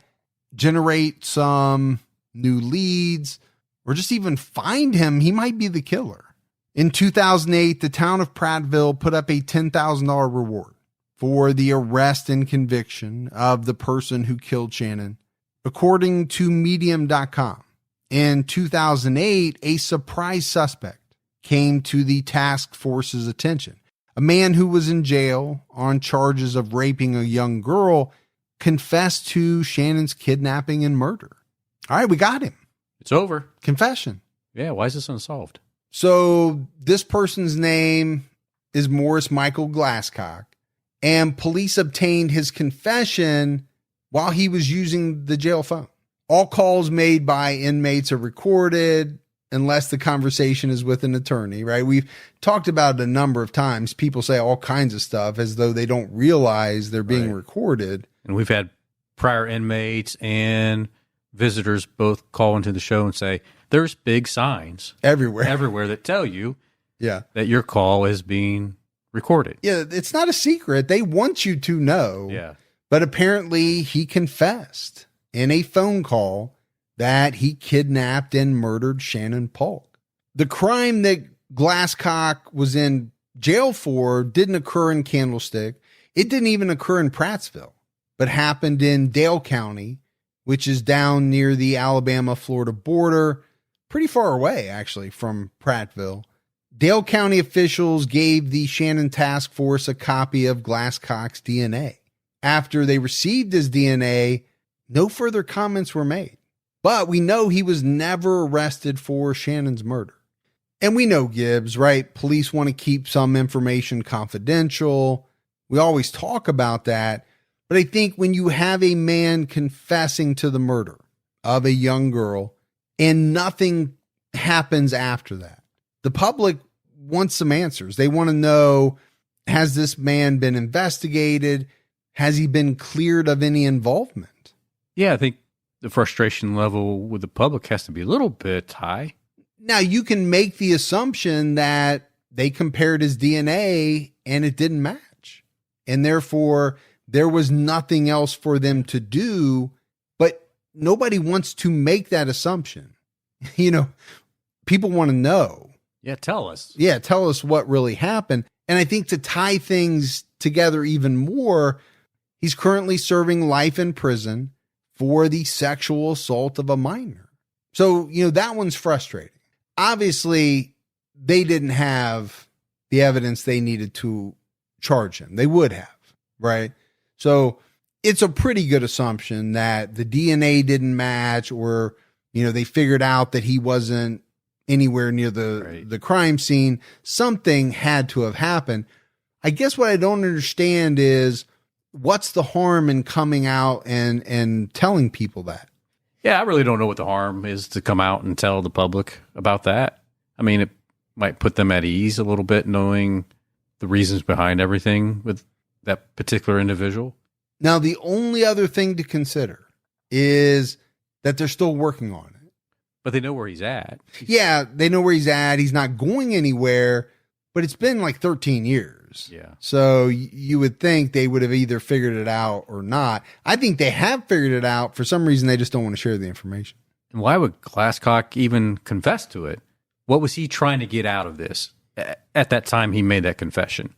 generate some new leads, or just even find him, he might be the killer. In 2008, the town of Prattville put up a $10,000 reward for the arrest and conviction of the person who killed Shannon. According to Medium.com, in 2008, a surprise suspect came to the task force's attention. A man who was in jail on charges of raping a young girl confessed to Shannon's kidnapping and murder. All right, we got him. It's over. Confession. Yeah, why is this unsolved? So this person's name is Morris Michael Glasscock, and police obtained his confession while he was using the jail phone. All calls made by inmates are recorded unless the conversation is with an attorney, right? We've talked about it a number of times. People say all kinds of stuff as though they don't realize they're being recorded. And we've had prior inmates and visitors both call into the show and say, there's big signs everywhere that tell you that your call is being recorded. Yeah, it's not a secret. They want you to know. Yeah. But apparently he confessed in a phone call that he kidnapped and murdered Shannon Paulk. The crime that Glasscock was in jail for didn't occur in Candlestick. It didn't even occur in Prattville, but happened in Dale County, which is down near the Alabama-Florida border, pretty far away, actually, from Prattville. Dale County officials gave the Shannon Task Force a copy of Glasscock's DNA. After they received his DNA, no further comments were made. But we know he was never arrested for Shannon's murder. And we know, Gibbs, right? Police want to keep some information confidential. We always talk about that. But I think when you have a man confessing to the murder of a young girl and nothing happens after that, the public wants some answers. They want to know, has this man been investigated? Has he been cleared of any involvement? Yeah, I think the frustration level with the public has to be a little bit high. Now, you can make the assumption that they compared his DNA and it didn't match. And therefore, there was nothing else for them to do. But nobody wants to make that assumption. You know, people want to know. Yeah, tell us. Yeah, tell us what really happened. And I think to tie things together even more, he's currently serving life in prison for the sexual assault of a minor. So, you know, that one's frustrating. Obviously, they didn't have the evidence they needed to charge him. They would have, right? So it's a pretty good assumption that the DNA didn't match, or, you know, they figured out that he wasn't anywhere near the crime scene. Something had to have happened. I guess what I don't understand is, what's the harm in coming out and telling people that? Yeah, I really don't know what the harm is to come out and tell the public about that. I mean, it might put them at ease a little bit, knowing the reasons behind everything with that particular individual. Now, the only other thing to consider is that they're still working on it. But they know where he's at. Yeah, they know where he's at. He's not going anywhere, but it's been like 13 years. Yeah. So you would think they would have either figured it out or not. I think they have figured it out. For some reason, they just don't want to share the information. And why would Glasscock even confess to it? What was he trying to get out of this at that time he made that confession?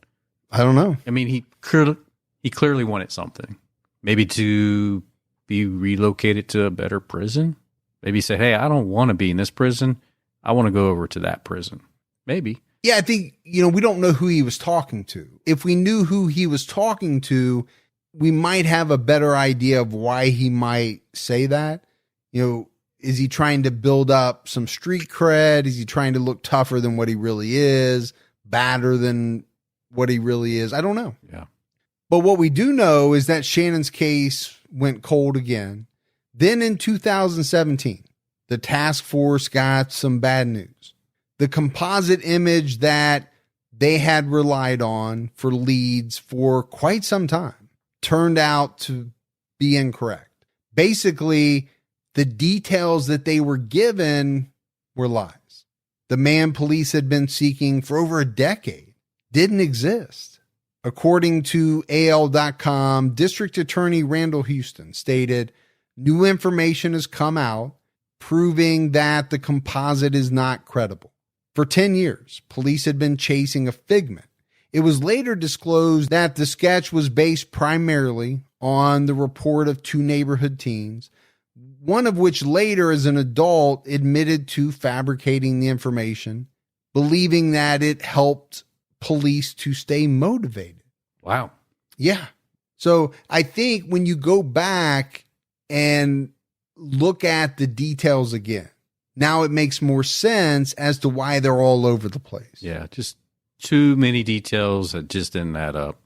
I don't know. I mean, he clearly wanted something. Maybe to be relocated to a better prison. Maybe say, hey, I don't want to be in this prison. I want to go over to that prison. Maybe. Yeah, I think, you know, we don't know who he was talking to. If we knew who he was talking to, we might have a better idea of why he might say that. You know, is he trying to build up some street cred? Is he trying to look tougher than what he really is? Badder than what he really is? I don't know. Yeah. But what we do know is that Shannon's case went cold again. Then in 2017, the task force got some bad news. The composite image that they had relied on for leads for quite some time turned out to be incorrect. Basically, the details that they were given were lies. The man police had been seeking for over a decade didn't exist. According to AL.com, District Attorney Randall Houston stated, new information has come out proving that the composite is not credible. For 10 years, police had been chasing a figment, It was later disclosed that the sketch was based primarily on the report of two neighborhood teens, one of which later as an adult admitted to fabricating the information, believing that it helped police to stay motivated. Wow. Yeah. So I think when you go back and look at the details again, now it makes more sense as to why they're all over the place. Yeah, just too many details that just didn't add up.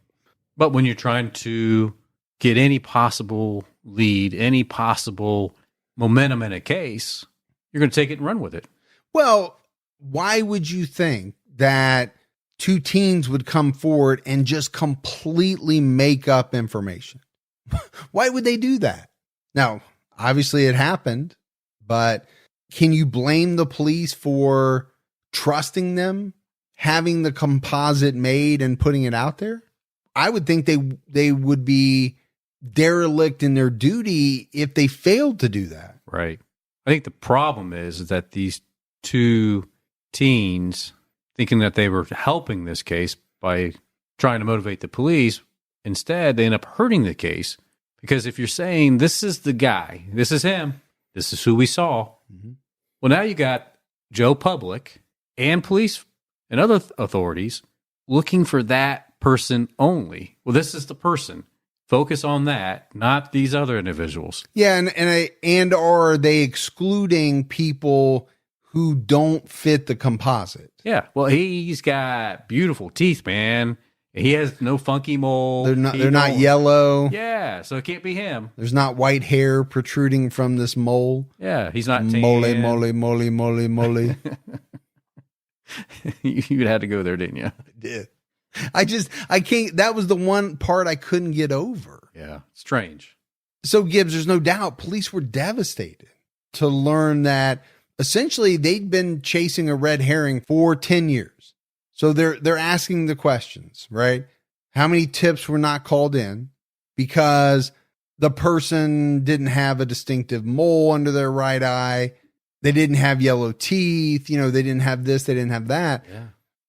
But when you're trying to get any possible lead, any possible momentum in a case, you're going to take it and run with it. Well, why would you think that two teens would come forward and just completely make up information? Why would they do that? Now, obviously it happened, but can you blame the police for trusting them, having the composite made and putting it out there? I would think they would be derelict in their duty if they failed to do that. Right. I think the problem is that these two teens, thinking that they were helping this case by trying to motivate the police, instead they end up hurting the case. Because if you're saying, this is the guy, this is him, this is who we saw. Mm-hmm. Well, now you got Joe Public and police and other authorities looking for that person only. Well, this is the person. Focus on that, not these other individuals. Yeah, and are they excluding people who don't fit the composite? Yeah, well, he's got beautiful teeth, man. He has no funky mole. They're not yellow. Yeah, so it can't be him. There's not white hair protruding from this mole. Yeah, he's not tan. Mole. You'd have to go there, didn't you? I did. I can't. That was the one part I couldn't get over. Yeah, strange. So, Gibbs, there's no doubt police were devastated to learn that essentially they'd been chasing a red herring for 10 years. So they're asking the questions, right? How many tips were not called in because the person didn't have a distinctive mole under their right eye? They didn't have yellow teeth. They didn't have this. They didn't have that. Yeah.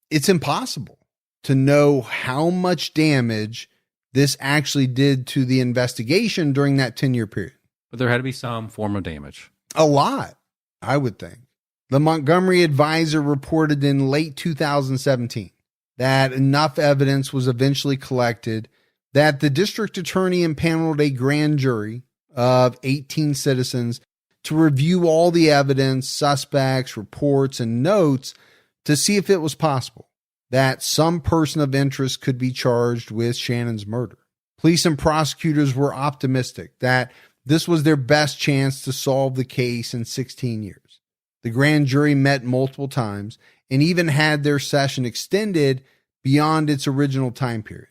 It's impossible to know how much damage this actually did to the investigation during that 10-year period. But there had to be some form of damage. A lot, I would think. The Montgomery Advisor reported in late 2017 that enough evidence was eventually collected that the district attorney impaneled a grand jury of 18 citizens to review all the evidence, suspects, reports, and notes to see if it was possible that some person of interest could be charged with Shannon's murder. Police and prosecutors were optimistic that this was their best chance to solve the case in 16 years. The grand jury met multiple times and even had their session extended beyond its original time period.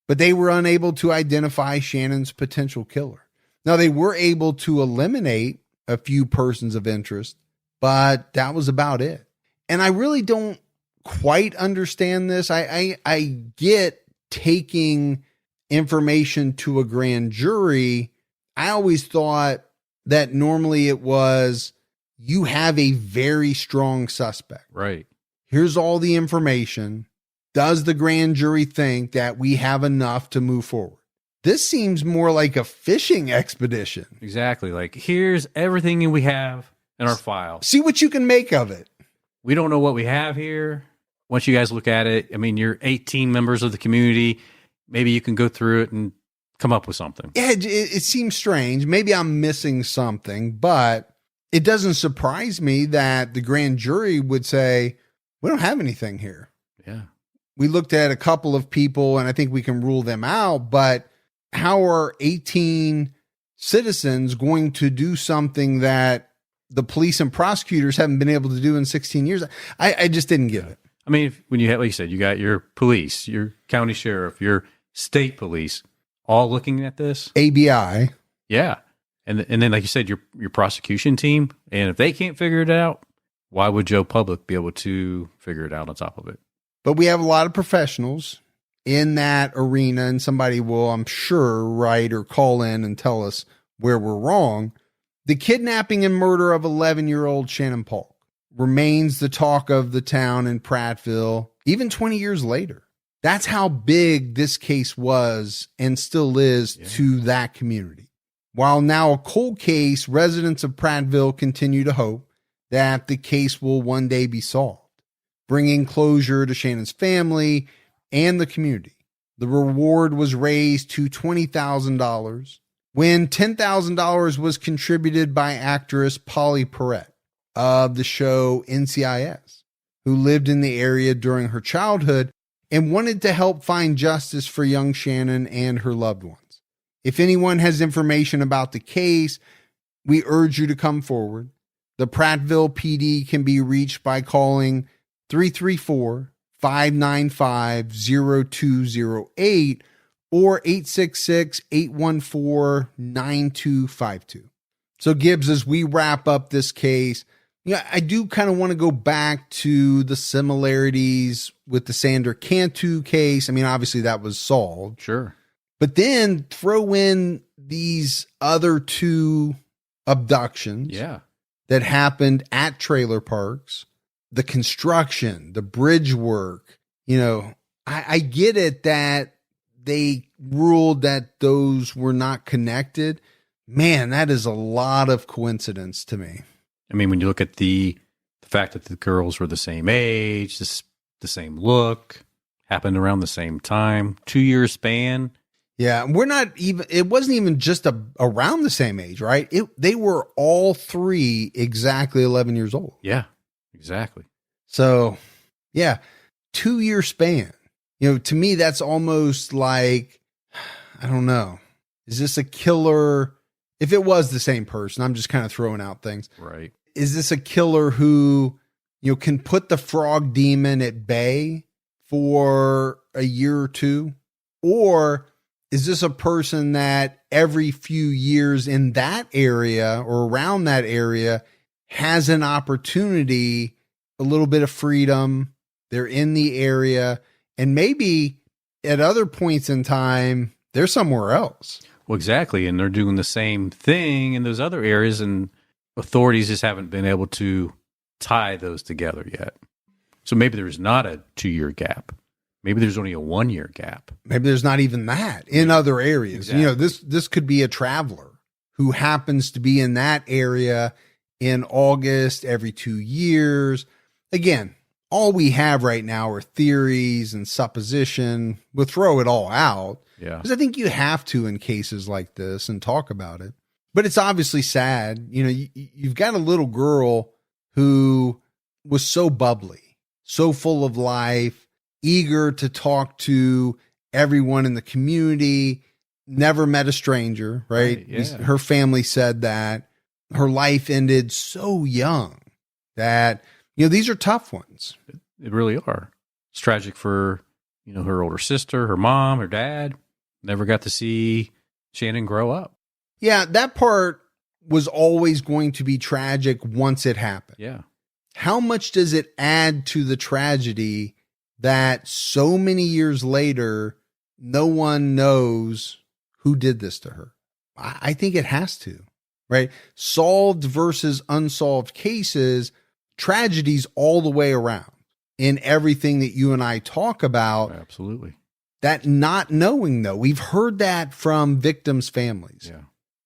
But they were unable to identify Shannon's potential killer. Now, they were able to eliminate a few persons of interest, but that was about it. And I really don't quite understand this. I get taking information to a grand jury. I always thought that normally it was, you have a very strong suspect. Right. Here's all the information. Does the grand jury think that we have enough to move forward? This seems more like a fishing expedition. Exactly. Like, here's everything we have in our file. See what you can make of it. We don't know what we have here. Once you guys look at it, I mean, you're 18 members of the community. Maybe you can go through it and come up with something. Yeah, it seems strange. Maybe I'm missing something, but it doesn't surprise me that the grand jury would say, we don't have anything here. Yeah. We looked at a couple of people and I think we can rule them out, but how are 18 citizens going to do something that the police and prosecutors haven't been able to do in 16 years? I just didn't get it. I mean, when you have, like you said, you got your police, your county sheriff, your state police, all looking at this. ABI. Yeah. And then, like you said, your prosecution team, and if they can't figure it out, why would Joe Public be able to figure it out on top of it? But we have a lot of professionals in that arena, and somebody will, I'm sure, write or call in and tell us where we're wrong. The kidnapping and murder of 11-year-old Shannon Paulk remains the talk of the town in Prattville, even 20 years later. That's how big this case was and still is to that community. While now a cold case, residents of Prattville continue to hope that the case will one day be solved, bringing closure to Shannon's family and the community. The reward was raised to $20,000 when $10,000 was contributed by actress Polly Perrette of the show NCIS, who lived in the area during her childhood and wanted to help find justice for young Shannon and her loved ones. If anyone has information about the case, we urge you to come forward. The Prattville PD can be reached by calling 334-595-0208 or 866-814-9252. So Gibbs, as we wrap up this case, I do kind of want to go back to the similarities with the Sander Cantu case. I mean, obviously that was solved. Sure. But then throw in these other two abductions that happened at trailer parks, the construction, the bridge work. I get it that they ruled that those were not connected. Man, that is a lot of coincidence to me. I mean, when you look at the fact that the girls were the same age, the same look, happened around the same time, 2-year span. Yeah, it wasn't even just around the same age, right? They were all three exactly 11 years old. Yeah, exactly. So, yeah, 2-year span. To me, that's almost like, I don't know. Is this a killer? If it was the same person, I'm just kind of throwing out things. Right. Is this a killer who, can put the frog demon at bay for a year or two? Or is this a person that every few years in that area or around that area has an opportunity, a little bit of freedom? They're in the area, and maybe at other points in time, they're somewhere else. Well, exactly. And they're doing the same thing in those other areas, and authorities just haven't been able to tie those together yet. So maybe there's not a 2-year gap. Maybe there's only a 1-year gap. Maybe there's not even that in other areas. Exactly. This could be a traveler who happens to be in that area in August every 2 years. Again, all we have right now are theories and supposition. We'll throw it all out. Yeah. Because I think you have to in cases like this and talk about it. But it's obviously sad. You've got a little girl who was so bubbly, so full of life, eager to talk to everyone in the community, never met a stranger, right? Yeah. Her family said that. Her life ended so young that, these are tough ones. It really are. It's tragic for, her older sister, her mom, her dad. Never got to see Shannon grow up. Yeah, that part was always going to be tragic once it happened. Yeah. How much does it add to the tragedy that so many years later, no one knows who did this to her? I think it has to, right? Solved versus unsolved cases, tragedies all the way around in everything that you and I talk about. Absolutely. That not knowing, though, we've heard that from victims' families. Yeah.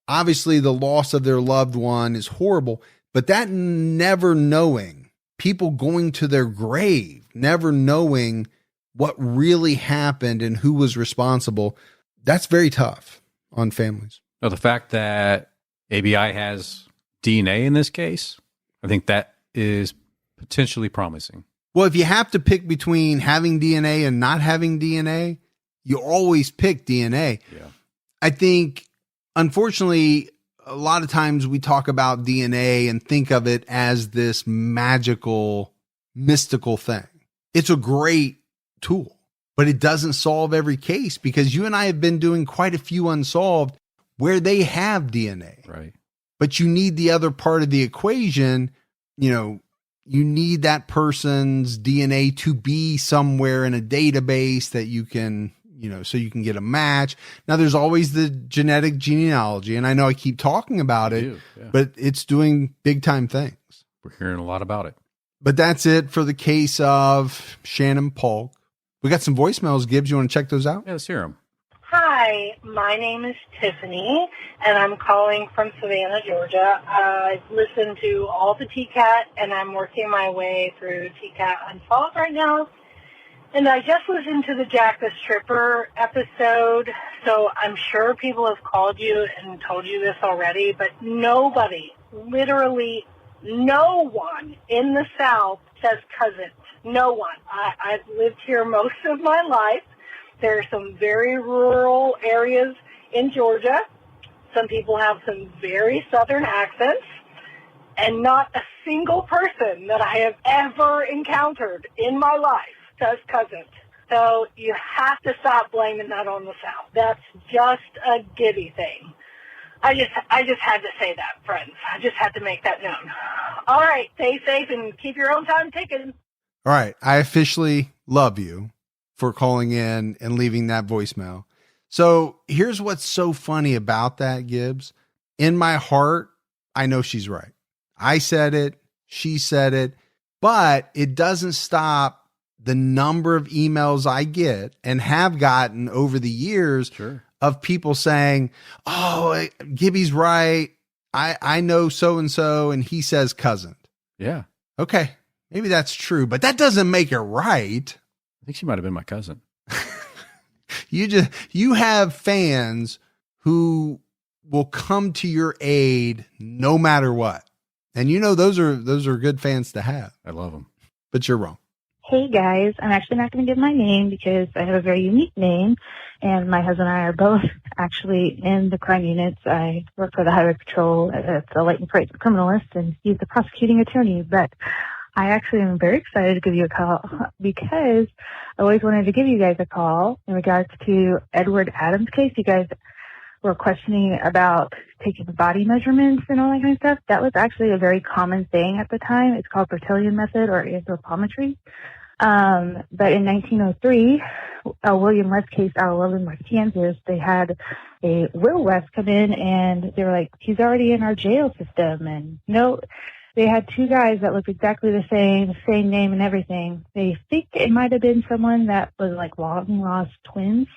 Obviously, the loss of their loved one is horrible, but that never knowing, people going to their grave, never knowing what really happened and who was responsible, that's very tough on families. Now, the fact that ABI has DNA in this case, I think that is potentially promising. Well, if you have to pick between having DNA and not having DNA, you always pick DNA. Yeah. I think, unfortunately, a lot of times we talk about DNA and think of it as this magical, mystical thing. It's a great tool, but it doesn't solve every case, because you and I have been doing quite a few unsolved where they have DNA. Right. But you need the other part of the equation. You need that person's DNA to be somewhere in a database that you can, so you can get a match. Now, there's always the genetic genealogy, and I know I keep talking about it, but it's doing big time things. We're hearing a lot about it. But that's it for the case of Shannon Paulk. We got some voicemails, Gibbs. You want to check those out? Yeah, let's hear them. Hi, my name is Tiffany, and I'm calling from Savannah, Georgia. I've listened to all the TCAT, and I'm working my way through TCAT Unsolved right now. And I just listened to the Jack the Stripper episode, so I'm sure people have called you and told you this already, but nobody, literally no one in the South says cousin. No one. I've lived here most of my life. There are some very rural areas in Georgia. Some people have some very southern accents, and not a single person that I have ever encountered in my life says cousin. So you have to stop blaming that on the South. That's just a Gibby thing. I just had to say that, friends. I just had to make that known. All right, stay safe and keep your own time ticking. All right. I officially love you for calling in and leaving that voicemail. So here's what's so funny about that, Gibbs. In my heart, I know she's right. I said it. She said it. But it doesn't stop the number of emails I get and have gotten over the years of people saying, oh, Gibby's right. I know so-and-so, and he says cousin. Yeah. Okay. Maybe that's true, but that doesn't make it right. I think she might have been my cousin. You have fans who will come to your aid no matter what. And those are good fans to have. I love them. But you're wrong. Hey guys, I'm actually not going to give my name because I have a very unique name, and my husband and I are both actually in the crime units. I work for the Highway Patrol at the Light and Parade Criminalist, and he's the prosecuting attorney. But I actually am very excited to give you a call because I always wanted to give you guys a call in regards to Edward Adams' case. You guys were questioning about taking body measurements and all that kind of stuff. That was actually a very common thing at the time. It's called Prattville method or anthropometry. But in 1903, William West case out of Leavenworth, Kansas, they had a Will West come in and they were like, he's already in our jail system. And no, they had two guys that looked exactly the same name and everything. They think it might have been someone that was like long lost twins.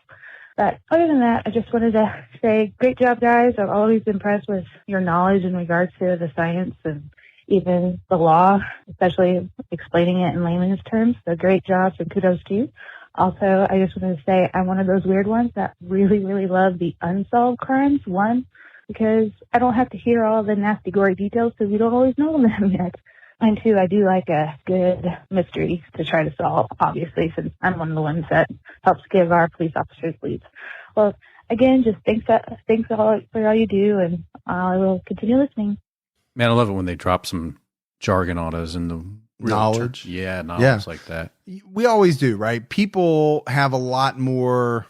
But other than that, I just wanted to say, great job, guys. I'm always impressed with your knowledge in regards to the science and even the law, especially explaining it in layman's terms. So great job, so kudos to you. Also, I just wanted to say I'm one of those weird ones that really, really love the unsolved crimes. One, because I don't have to hear all the nasty, gory details because we don't always know them yet. And two, I do like a good mystery to try to solve, obviously, since I'm one of the ones that helps give our police officers leads. Well, again, just thanks for all you do, and I will continue listening. Man, I love it when they drop some jargon on us and the knowledge. Knowledge like that. We always do, right? People have a lot more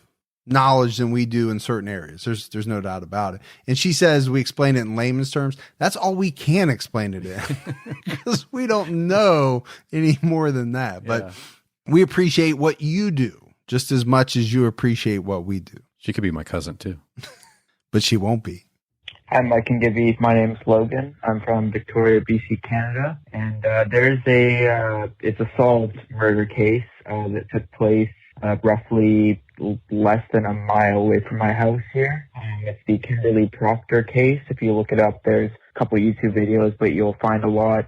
knowledge than we do in certain areas. There's no doubt about it. And she says we explain it in layman's terms. That's all we can explain it in because we don't know any more than that. But we appreciate what you do just as much as you appreciate what we do. She could be my cousin too. But she won't be. Hi, Mike and Gibby. My name's Logan. I'm from Victoria, BC, Canada. And there's it's a solved murder case that took place roughly less than a mile away from my house here. It's the Kimberly Proctor case. If you look it up, there's a couple YouTube videos, but you'll find a lot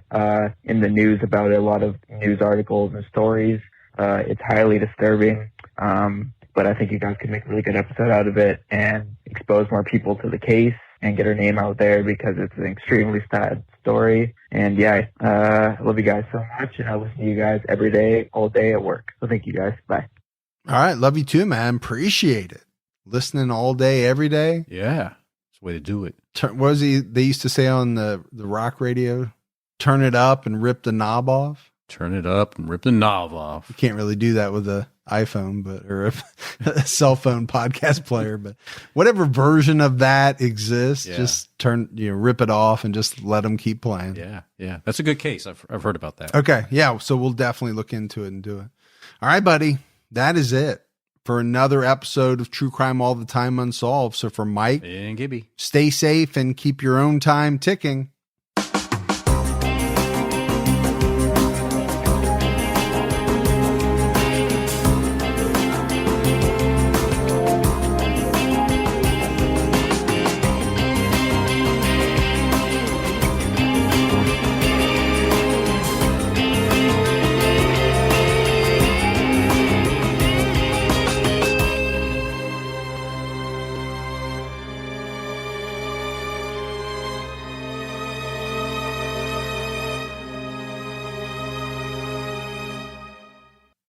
in the news about it, a lot of news articles and stories. It's highly disturbing, but I think you guys could make a really good episode out of it and expose more people to the case and get her name out there because it's an extremely sad story. And I love you guys so much, and I listen to you guys every day, all day at work. So thank you guys. Bye. All right. Love you too, man. Appreciate it. Listening all day, every day. Yeah. It's the way to do it. What was they used to say on the rock radio? Turn it up and rip the knob off. Turn it up and rip the knob off. You can't really do that with a iPhone, or a cell phone podcast player, but whatever version of that exists, just rip it off and just let them keep playing. Yeah. Yeah. That's a good case. I've heard about that. Okay. Yeah. So we'll definitely look into it and do it. All right, buddy. That is it for another episode of True Crime All the Time Unsolved. So for Mike and Gibby, stay safe and keep your own time ticking.